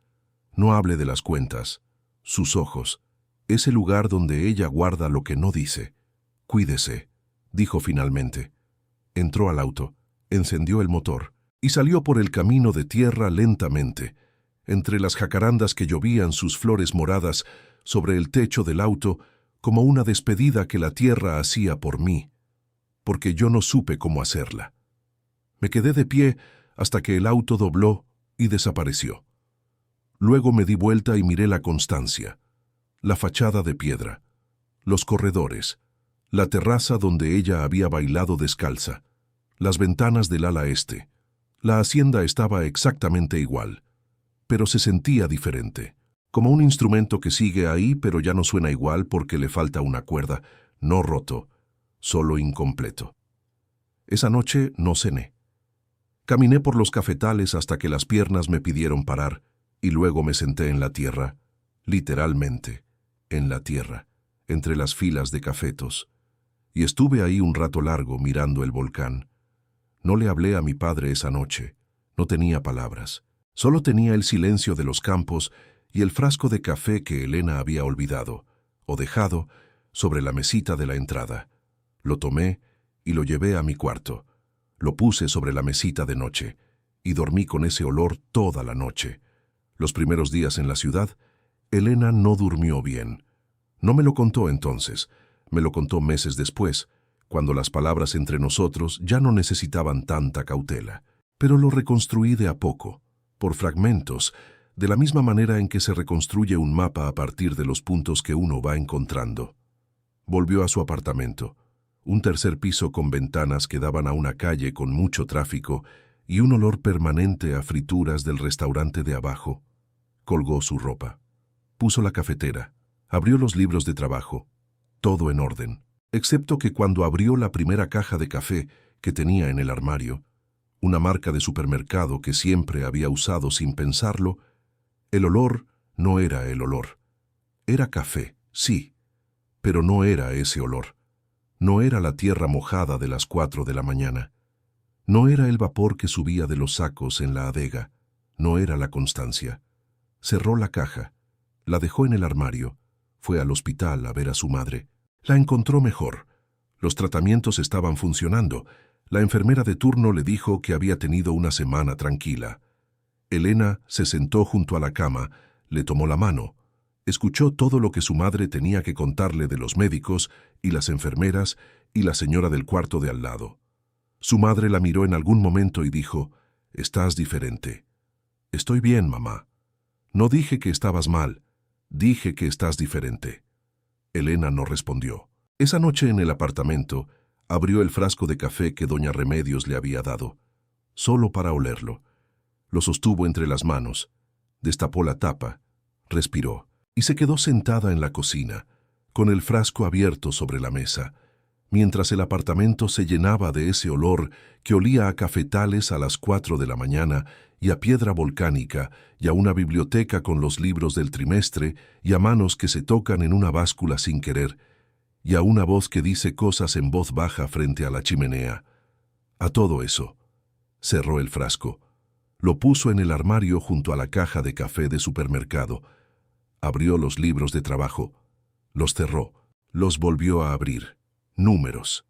«No hable de las cuentas. Sus ojos, ese lugar donde ella guarda lo que no dice. Cuídese», dijo finalmente. Entró al auto, encendió el motor y salió por el camino de tierra lentamente, entre las jacarandas que llovían sus flores moradas sobre el techo del auto, como una despedida que la tierra hacía por mí, porque yo no supe cómo hacerla. Me quedé de pie hasta que el auto dobló y desapareció. Luego me di vuelta y miré la Constancia, la fachada de piedra, los corredores, la terraza donde ella había bailado descalza, las ventanas del ala este. La hacienda estaba exactamente igual, pero se sentía diferente, como un instrumento que sigue ahí pero ya no suena igual porque le falta una cuerda, no roto, solo incompleto. Esa noche no cené. Caminé por los cafetales hasta que las piernas me pidieron parar y luego me senté en la tierra, literalmente, en la tierra, entre las filas de cafetos, y estuve ahí un rato largo mirando el volcán. No le hablé a mi padre esa noche, no tenía palabras, solo tenía el silencio de los campos y el frasco de café que Elena había olvidado, o dejado, sobre la mesita de la entrada. Lo tomé y lo llevé a mi cuarto. Lo puse sobre la mesita de noche y dormí con ese olor toda la noche. Los primeros días en la ciudad, Elena no durmió bien. No me lo contó entonces, me lo contó meses después, cuando las palabras entre nosotros ya no necesitaban tanta cautela. Pero lo reconstruí de a poco, por fragmentos, de la misma manera en que se reconstruye un mapa a partir de los puntos que uno va encontrando. Volvió a su apartamento, un 3er piso con ventanas que daban a una calle con mucho tráfico y un olor permanente a frituras del restaurante de abajo. Colgó su ropa. Puso la cafetera, Abrió los libros de trabajo, todo en orden, excepto que cuando abrió la primera caja de café que tenía en el armario, una marca de supermercado que siempre había usado sin pensarlo, el olor no era el olor. Era café, sí, pero no era ese olor. No era la tierra mojada de las 4 de la mañana. No era el vapor que subía de los sacos en la adega. No era la constancia. Cerró la caja, la dejó en el armario, fue al hospital a ver a su madre. La encontró mejor. Los tratamientos estaban funcionando. La enfermera de turno le dijo que había tenido una semana tranquila. Elena se sentó junto a la cama, le tomó la mano. Escuchó todo lo que su madre tenía que contarle de los médicos y las enfermeras y la señora del cuarto de al lado. Su madre la miró en algún momento y dijo, «Estás diferente». «Estoy bien, mamá». «No dije que estabas mal, dije que estás diferente». Elena no respondió. Esa noche en el apartamento, abrió el frasco de café que doña Remedios le había dado, solo para olerlo. Lo sostuvo entre las manos, destapó la tapa, respiró y se quedó sentada en la cocina, con el frasco abierto sobre la mesa, mientras el apartamento se llenaba de ese olor que olía a cafetales a las 4 de la mañana y a piedra volcánica y a una biblioteca con los libros del trimestre y a manos que se tocan en una báscula sin querer y a una voz que dice cosas en voz baja frente a la chimenea. A todo eso, cerró el frasco, lo puso en el armario junto a la caja de café de supermercado, abrió los libros de trabajo, los cerró, los volvió a abrir. Números.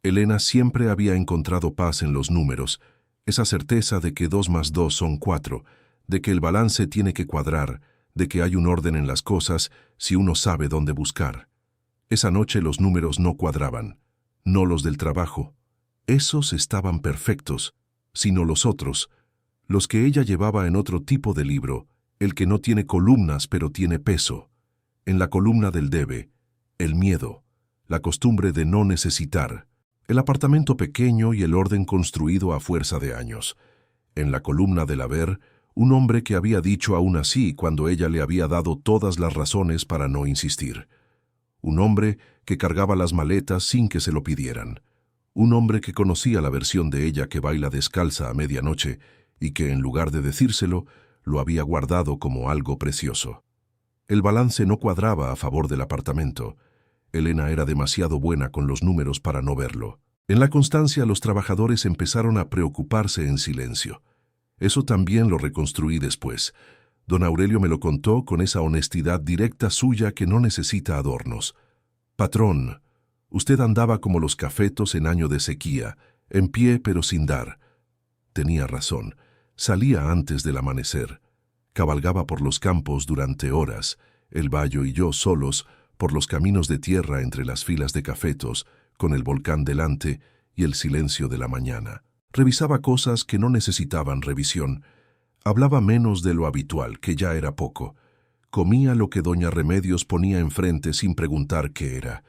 Elena siempre había encontrado paz en los números, esa certeza de que 2 más 2 son 4, de que el balance tiene que cuadrar, de que hay un orden en las cosas si uno sabe dónde buscar. Esa noche los números no cuadraban, no los del trabajo. Esos estaban perfectos, sino los otros, los que ella llevaba en otro tipo de libro, el que no tiene columnas pero tiene peso. En la columna del debe, el miedo, la costumbre de no necesitar, el apartamento pequeño y el orden construido a fuerza de años. En la columna del haber, un hombre que había dicho aún así cuando ella le había dado todas las razones para no insistir. Un hombre que cargaba las maletas sin que se lo pidieran. Un hombre que conocía la versión de ella que baila descalza a medianoche y que, en lugar de decírselo, lo había guardado como algo precioso. El balance no cuadraba a favor del apartamento. Elena era demasiado buena con los números para no verlo. En la constancia, los trabajadores empezaron a preocuparse en silencio. Eso también lo reconstruí después. Don Aurelio me lo contó con esa honestidad directa suya que no necesita adornos. «Patrón, usted andaba como los cafetos en año de sequía, en pie pero sin dar». Tenía razón. Salía antes del amanecer. Cabalgaba por los campos durante horas, el Bayo y yo solos, por los caminos de tierra entre las filas de cafetos, con el volcán delante y el silencio de la mañana. Revisaba cosas que no necesitaban revisión. Hablaba menos de lo habitual, que ya era poco. Comía lo que doña Remedios ponía enfrente sin preguntar qué era.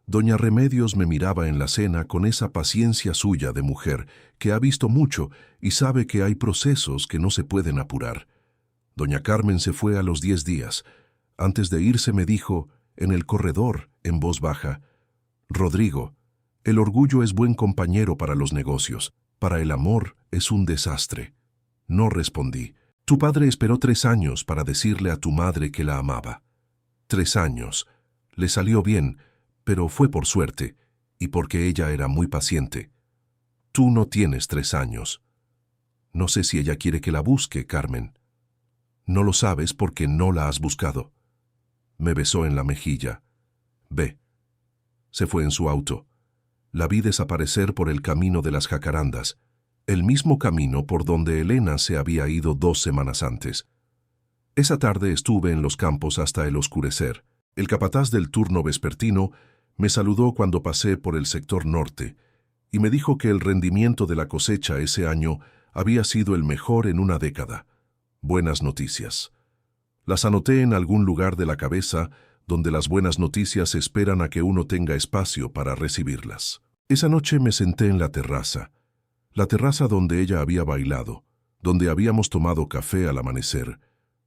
Doña Remedios me miraba en la cena con esa paciencia suya de mujer que ha visto mucho y sabe que hay procesos que no se pueden apurar. Doña Carmen se fue a los 10 días. Antes de irse me dijo, en el corredor, en voz baja, «Rodrigo, el orgullo es buen compañero para los negocios, para el amor es un desastre». No respondí. Tu padre esperó 3 años para decirle a tu madre que la amaba. 3 años. Le salió bien, pero fue por suerte, y porque ella era muy paciente. Tú no tienes 3 años. No sé si ella quiere que la busque, Carmen. No lo sabes porque no la has buscado. Me besó en la mejilla. Ve. Se fue en su auto. La vi desaparecer por el camino de las jacarandas, el mismo camino por donde Elena se había ido 2 semanas antes. Esa tarde estuve en los campos hasta el oscurecer. El capataz del turno vespertino me saludó cuando pasé por el sector norte y me dijo que el rendimiento de la cosecha ese año había sido el mejor en una década. Buenas noticias. Las anoté en algún lugar de la cabeza donde las buenas noticias esperan a que uno tenga espacio para recibirlas. Esa noche me senté en la terraza donde ella había bailado, donde habíamos tomado café al amanecer,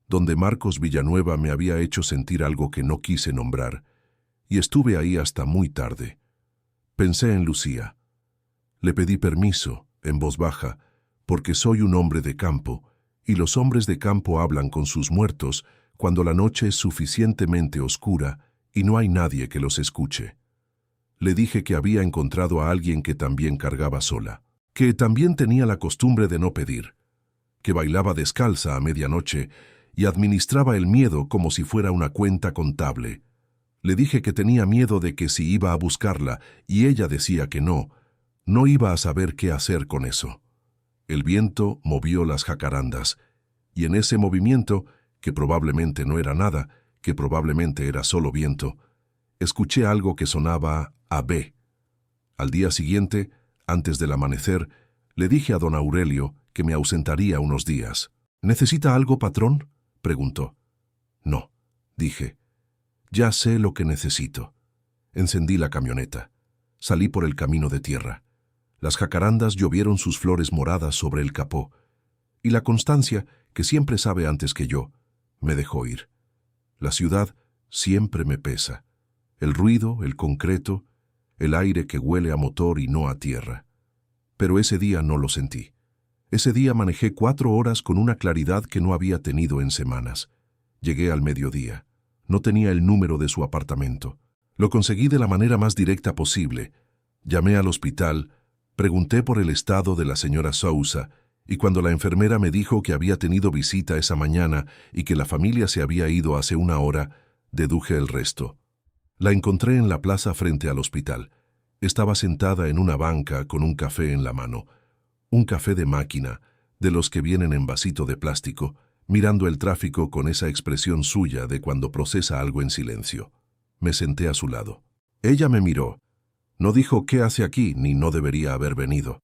donde Marcos Villanueva me había hecho sentir algo que no quise nombrar, y estuve ahí hasta muy tarde. Pensé en Lucía. Le pedí permiso, en voz baja, porque soy un hombre de campo, y los hombres de campo hablan con sus muertos cuando la noche es suficientemente oscura y no hay nadie que los escuche. Le dije que había encontrado a alguien que también cargaba sola, que también tenía la costumbre de no pedir, que bailaba descalza a medianoche y administraba el miedo como si fuera una cuenta contable. Le dije que tenía miedo de que si iba a buscarla y ella decía que no iba a saber qué hacer con eso. El viento movió las jacarandas, y en ese movimiento, que probablemente no era nada, que probablemente era solo viento, escuché algo que sonaba a B. Al día siguiente, antes del amanecer, le dije a don Aurelio que me ausentaría unos días. ¿Necesita algo, patrón?, preguntó. No, dije. Ya sé lo que necesito. Encendí la camioneta. Salí por el camino de tierra. Las jacarandas llovieron sus flores moradas sobre el capó, y la Constancia, que siempre sabe antes que yo, me dejó ir. La ciudad siempre me pesa. El ruido, el concreto, el aire que huele a motor y no a tierra. Pero ese día no lo sentí. Ese día manejé 4 horas con una claridad que no había tenido en semanas. Llegué al mediodía. No tenía el número de su apartamento. Lo conseguí de la manera más directa posible. Llamé al hospital, pregunté por el estado de la señora Sousa, y cuando la enfermera me dijo que había tenido visita esa mañana y que la familia se había ido hace 1 hora, deduje el resto. La encontré en la plaza frente al hospital. Estaba sentada en una banca con un café en la mano. Un café de máquina, de los que vienen en vasito de plástico, mirando el tráfico con esa expresión suya de cuando procesa algo en silencio. Me senté a su lado. Ella me miró. No dijo qué hace aquí ni no debería haber venido.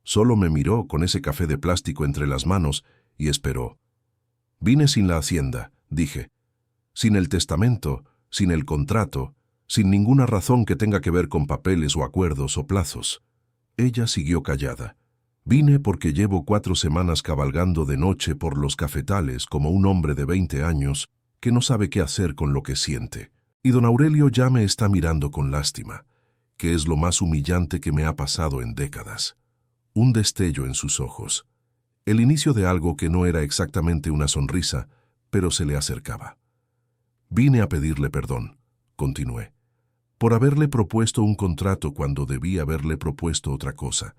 Solo me miró con ese café de plástico entre las manos y esperó. Vine sin la hacienda, dije. Sin el testamento, sin el contrato, sin ninguna razón que tenga que ver con papeles o acuerdos o plazos. Ella siguió callada. Vine porque llevo 4 semanas cabalgando de noche por los cafetales como un hombre de 20 años que no sabe qué hacer con lo que siente. Y don Aurelio ya me está mirando con lástima, que es lo más humillante que me ha pasado en décadas. Un destello en sus ojos. El inicio de algo que no era exactamente una sonrisa, pero se le acercaba. Vine a pedirle perdón, continué, por haberle propuesto un contrato cuando debí haberle propuesto otra cosa,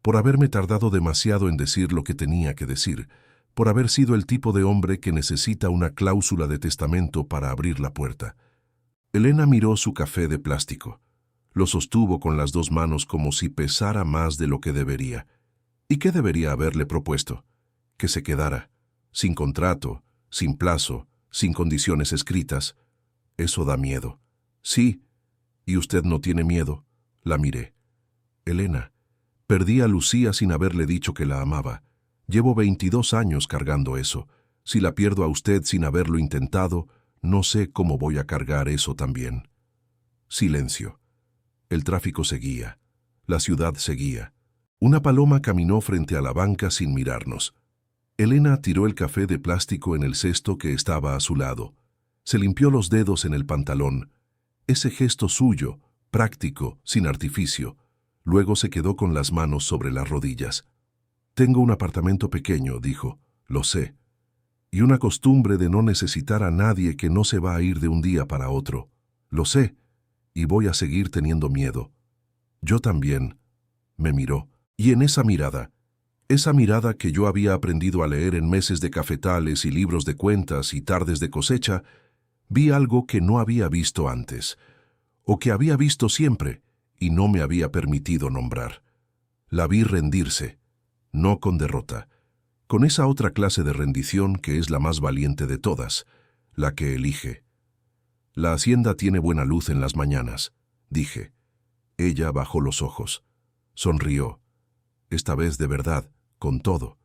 por haberme tardado demasiado en decir lo que tenía que decir, por haber sido el tipo de hombre que necesita una cláusula de testamento para abrir la puerta. Elena miró su café de plástico. Lo sostuvo con las 2 manos como si pesara más de lo que debería. ¿Y qué debería haberle propuesto? Que se quedara, sin contrato, sin plazo, sin condiciones escritas. Eso da miedo. Sí, y usted no tiene miedo. La miré. Elena, perdí a Lucía sin haberle dicho que la amaba. Llevo 22 años cargando eso. Si la pierdo a usted sin haberlo intentado, no sé cómo voy a cargar eso también. Silencio. El tráfico seguía. La ciudad seguía. Una paloma caminó frente a la banca sin mirarnos. Elena tiró el café de plástico en el cesto que estaba a su lado. Se limpió los dedos en el pantalón. Ese gesto suyo, práctico, sin artificio. Luego se quedó con las manos sobre las rodillas. Tengo un apartamento pequeño, dijo. Lo sé. Y una costumbre de no necesitar a nadie que no se va a ir de un día para otro. Lo sé. Y voy a seguir teniendo miedo. Yo también. Me miró. Y en esa mirada que yo había aprendido a leer en meses de cafetales y libros de cuentas y tardes de cosecha, vi algo que no había visto antes, o que había visto siempre y no me había permitido nombrar. La vi rendirse, no con derrota, con esa otra clase de rendición que es la más valiente de todas, la que elige. La hacienda tiene buena luz en las mañanas, dije. Ella bajó los ojos. Sonrió. Esta vez de verdad, con todo.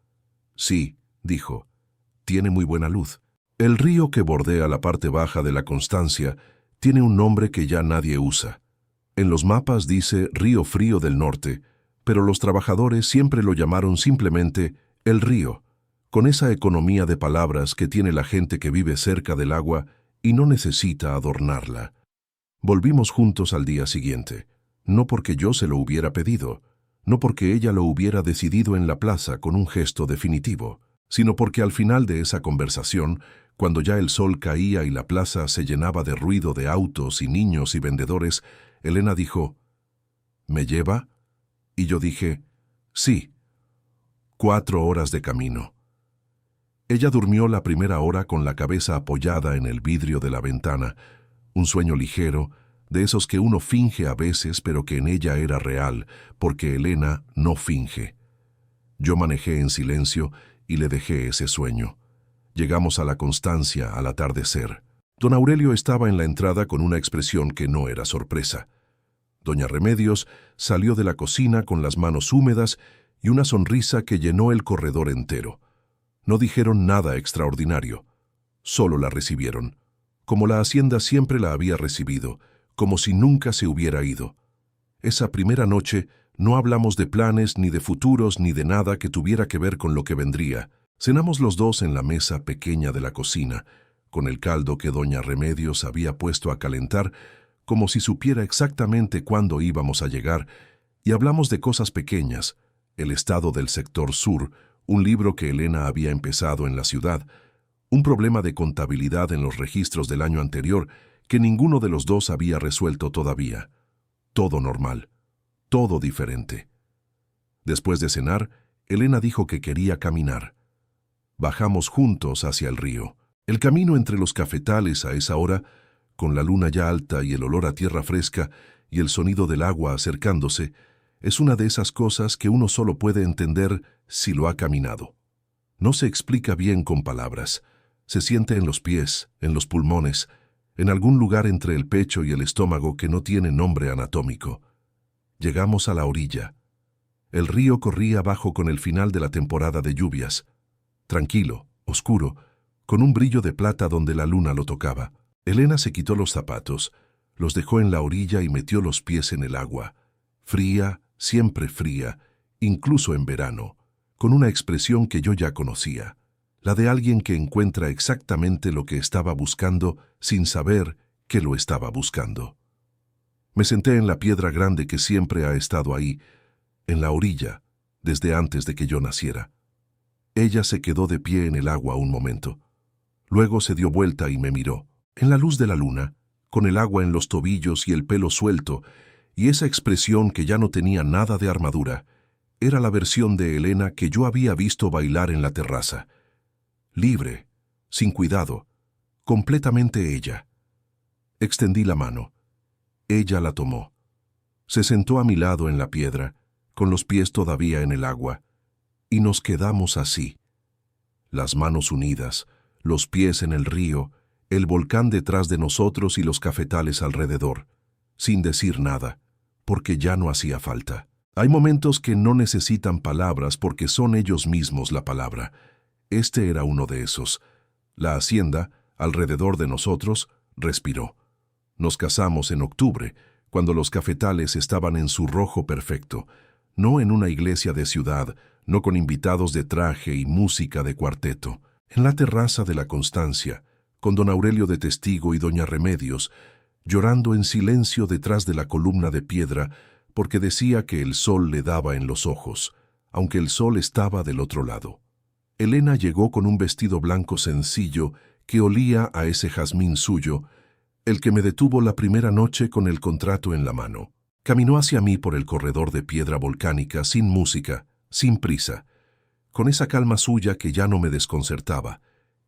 Sí, dijo, tiene muy buena luz. El río que bordea la parte baja de la Constancia tiene un nombre que ya nadie usa. En los mapas dice Río Frío del Norte, pero los trabajadores siempre lo llamaron simplemente el río, con esa economía de palabras que tiene la gente que vive cerca del agua y no necesita adornarla. Volvimos juntos al día siguiente, no porque yo se lo hubiera pedido, no porque ella lo hubiera decidido en la plaza con un gesto definitivo, sino porque al final de esa conversación, cuando ya el sol caía y la plaza se llenaba de ruido de autos y niños y vendedores, Elena dijo, ¿me lleva? Y yo dije, sí. 4 horas de camino. Ella durmió la primera hora con la cabeza apoyada en el vidrio de la ventana, un sueño ligero, de esos que uno finge a veces pero que en ella era real, porque Elena no finge. Yo manejé en silencio y le dejé ese sueño. Llegamos a la Constancia al atardecer. Don Aurelio estaba en la entrada con una expresión que no era sorpresa. Doña Remedios salió de la cocina con las manos húmedas y una sonrisa que llenó el corredor entero. No dijeron nada extraordinario, solo la recibieron, como la hacienda siempre la había recibido, como si nunca se hubiera ido. Esa primera noche no hablamos de planes, ni de futuros, ni de nada que tuviera que ver con lo que vendría. Cenamos los dos en la mesa pequeña de la cocina, con el caldo que doña Remedios había puesto a calentar, como si supiera exactamente cuándo íbamos a llegar, y hablamos de cosas pequeñas, el estado del sector sur, un libro que Elena había empezado en la ciudad, un problema de contabilidad en los registros del año anterior que ninguno de los dos había resuelto todavía. Todo normal, todo diferente. Después de cenar, Elena dijo que quería caminar. Bajamos juntos hacia el río. El camino entre los cafetales a esa hora, con la luna ya alta y el olor a tierra fresca y el sonido del agua acercándose, es una de esas cosas que uno solo puede entender si lo ha caminado. No se explica bien con palabras. Se siente en los pies, en los pulmones, en algún lugar entre el pecho y el estómago que no tiene nombre anatómico. Llegamos a la orilla. El río corría abajo con el final de la temporada de lluvias. Tranquilo, oscuro, con un brillo de plata donde la luna lo tocaba. Elena se quitó los zapatos, los dejó en la orilla y metió los pies en el agua. Fría, siempre fría, incluso en verano, con una expresión que yo ya conocía, la de alguien que encuentra exactamente lo que estaba buscando sin saber que lo estaba buscando. Me senté en la piedra grande que siempre ha estado ahí, en la orilla, desde antes de que yo naciera. Ella se quedó de pie en el agua un momento. Luego se dio vuelta y me miró. En la luz de la luna, con el agua en los tobillos y el pelo suelto, y esa expresión que ya no tenía nada de armadura, era la versión de Elena que yo había visto bailar en la terraza. Libre, sin cuidado, completamente ella. Extendí la mano. Ella la tomó. Se sentó a mi lado en la piedra, con los pies todavía en el agua, y nos quedamos así. Las manos unidas, los pies en el río, el volcán detrás de nosotros y los cafetales alrededor, sin decir nada, porque ya no hacía falta. Hay momentos que no necesitan palabras porque son ellos mismos la palabra. Este era uno de esos. La hacienda, alrededor de nosotros, respiró. Nos casamos en octubre, cuando los cafetales estaban en su rojo perfecto, no en una iglesia de ciudad, no con invitados de traje y música de cuarteto. En la terraza de la Constancia, con don Aurelio de testigo y doña Remedios, llorando en silencio detrás de la columna de piedra, porque decía que el sol le daba en los ojos, aunque el sol estaba del otro lado. Elena llegó con un vestido blanco sencillo que olía a ese jazmín suyo, el que me detuvo la primera noche con el contrato en la mano. Caminó hacia mí por el corredor de piedra volcánica, sin música, sin prisa, con esa calma suya que ya no me desconcertaba,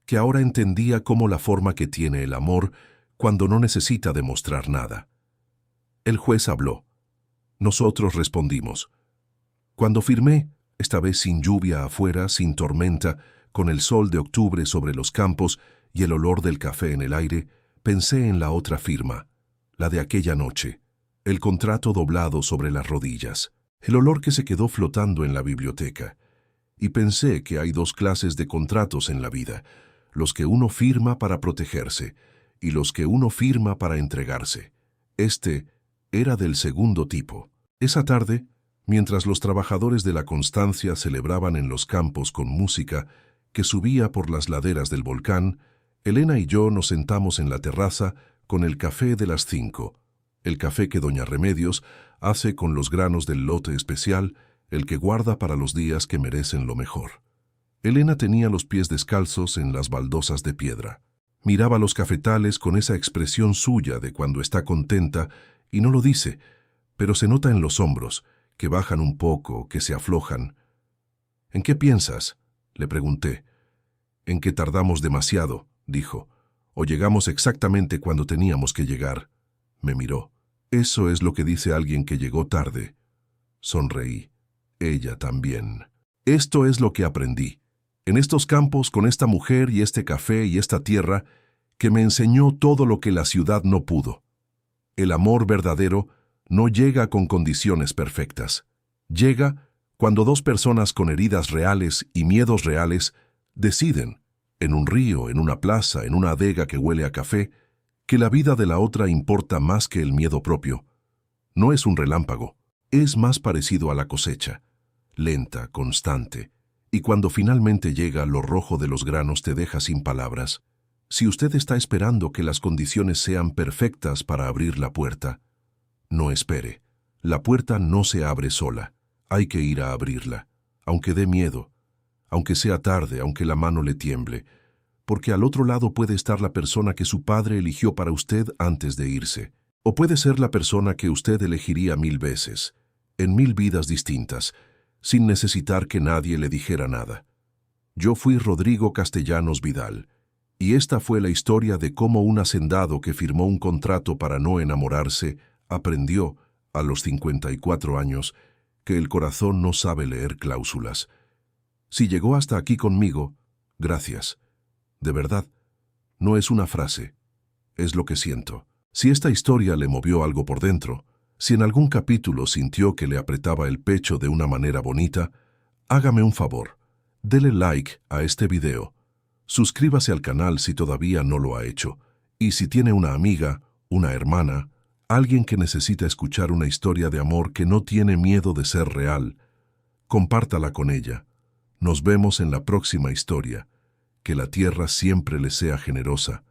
que ahora entendía como la forma que tiene el amor cuando no necesita demostrar nada. El juez habló. Nosotros respondimos. Cuando firmé, esta vez sin lluvia afuera, sin tormenta, con el sol de octubre sobre los campos y el olor del café en el aire, pensé en la otra firma, la de aquella noche, el contrato doblado sobre las rodillas, el olor que se quedó flotando en la biblioteca. Y pensé que hay 2 clases de contratos en la vida, los que uno firma para protegerse y los que uno firma para entregarse. Este era del segundo tipo. Esa tarde, mientras los trabajadores de la Constancia celebraban en los campos con música, que subía por las laderas del volcán, Elena y yo nos sentamos en la terraza con el café de las 5, el café que doña Remedios hace con los granos del lote especial, el que guarda para los días que merecen lo mejor. Elena tenía los pies descalzos en las baldosas de piedra. Miraba los cafetales con esa expresión suya de cuando está contenta y no lo dice, pero se nota en los hombros, que bajan un poco, que se aflojan. «¿En qué piensas?», le pregunté. «En que tardamos demasiado», dijo, «o llegamos exactamente cuando teníamos que llegar». Me miró. «Eso es lo que dice alguien que llegó tarde». Sonreí. Ella también. Esto es lo que aprendí. En estos campos, con esta mujer y este café y esta tierra, que me enseñó todo lo que la ciudad no pudo. El amor verdadero no llega con condiciones perfectas. Llega cuando dos personas con heridas reales y miedos reales deciden, en un río, en una plaza, en una adega que huele a café, que la vida de la otra importa más que el miedo propio. No es un relámpago, es más parecido a la cosecha, lenta, constante, y cuando finalmente llega lo rojo de los granos te deja sin palabras. Si usted está esperando que las condiciones sean perfectas para abrir la puerta, no espere. La puerta no se abre sola. Hay que ir a abrirla, aunque dé miedo, aunque sea tarde, aunque la mano le tiemble, porque al otro lado puede estar la persona que su padre eligió para usted antes de irse, o puede ser la persona que usted elegiría 1000 veces, en 1000 vidas distintas, sin necesitar que nadie le dijera nada. Yo fui Rodrigo Castellanos Vidal, y esta fue la historia de cómo un hacendado que firmó un contrato para no enamorarse aprendió, a los 54 años, que el corazón no sabe leer cláusulas. Si llegó hasta aquí conmigo, gracias. De verdad, no es una frase, es lo que siento. Si esta historia le movió algo por dentro, si en algún capítulo sintió que le apretaba el pecho de una manera bonita, hágame un favor, dele like a este video, suscríbase al canal si todavía no lo ha hecho, y si tiene una amiga, una hermana, alguien que necesita escuchar una historia de amor que no tiene miedo de ser real, compártala con ella. Nos vemos en la próxima historia. Que la tierra siempre le sea generosa.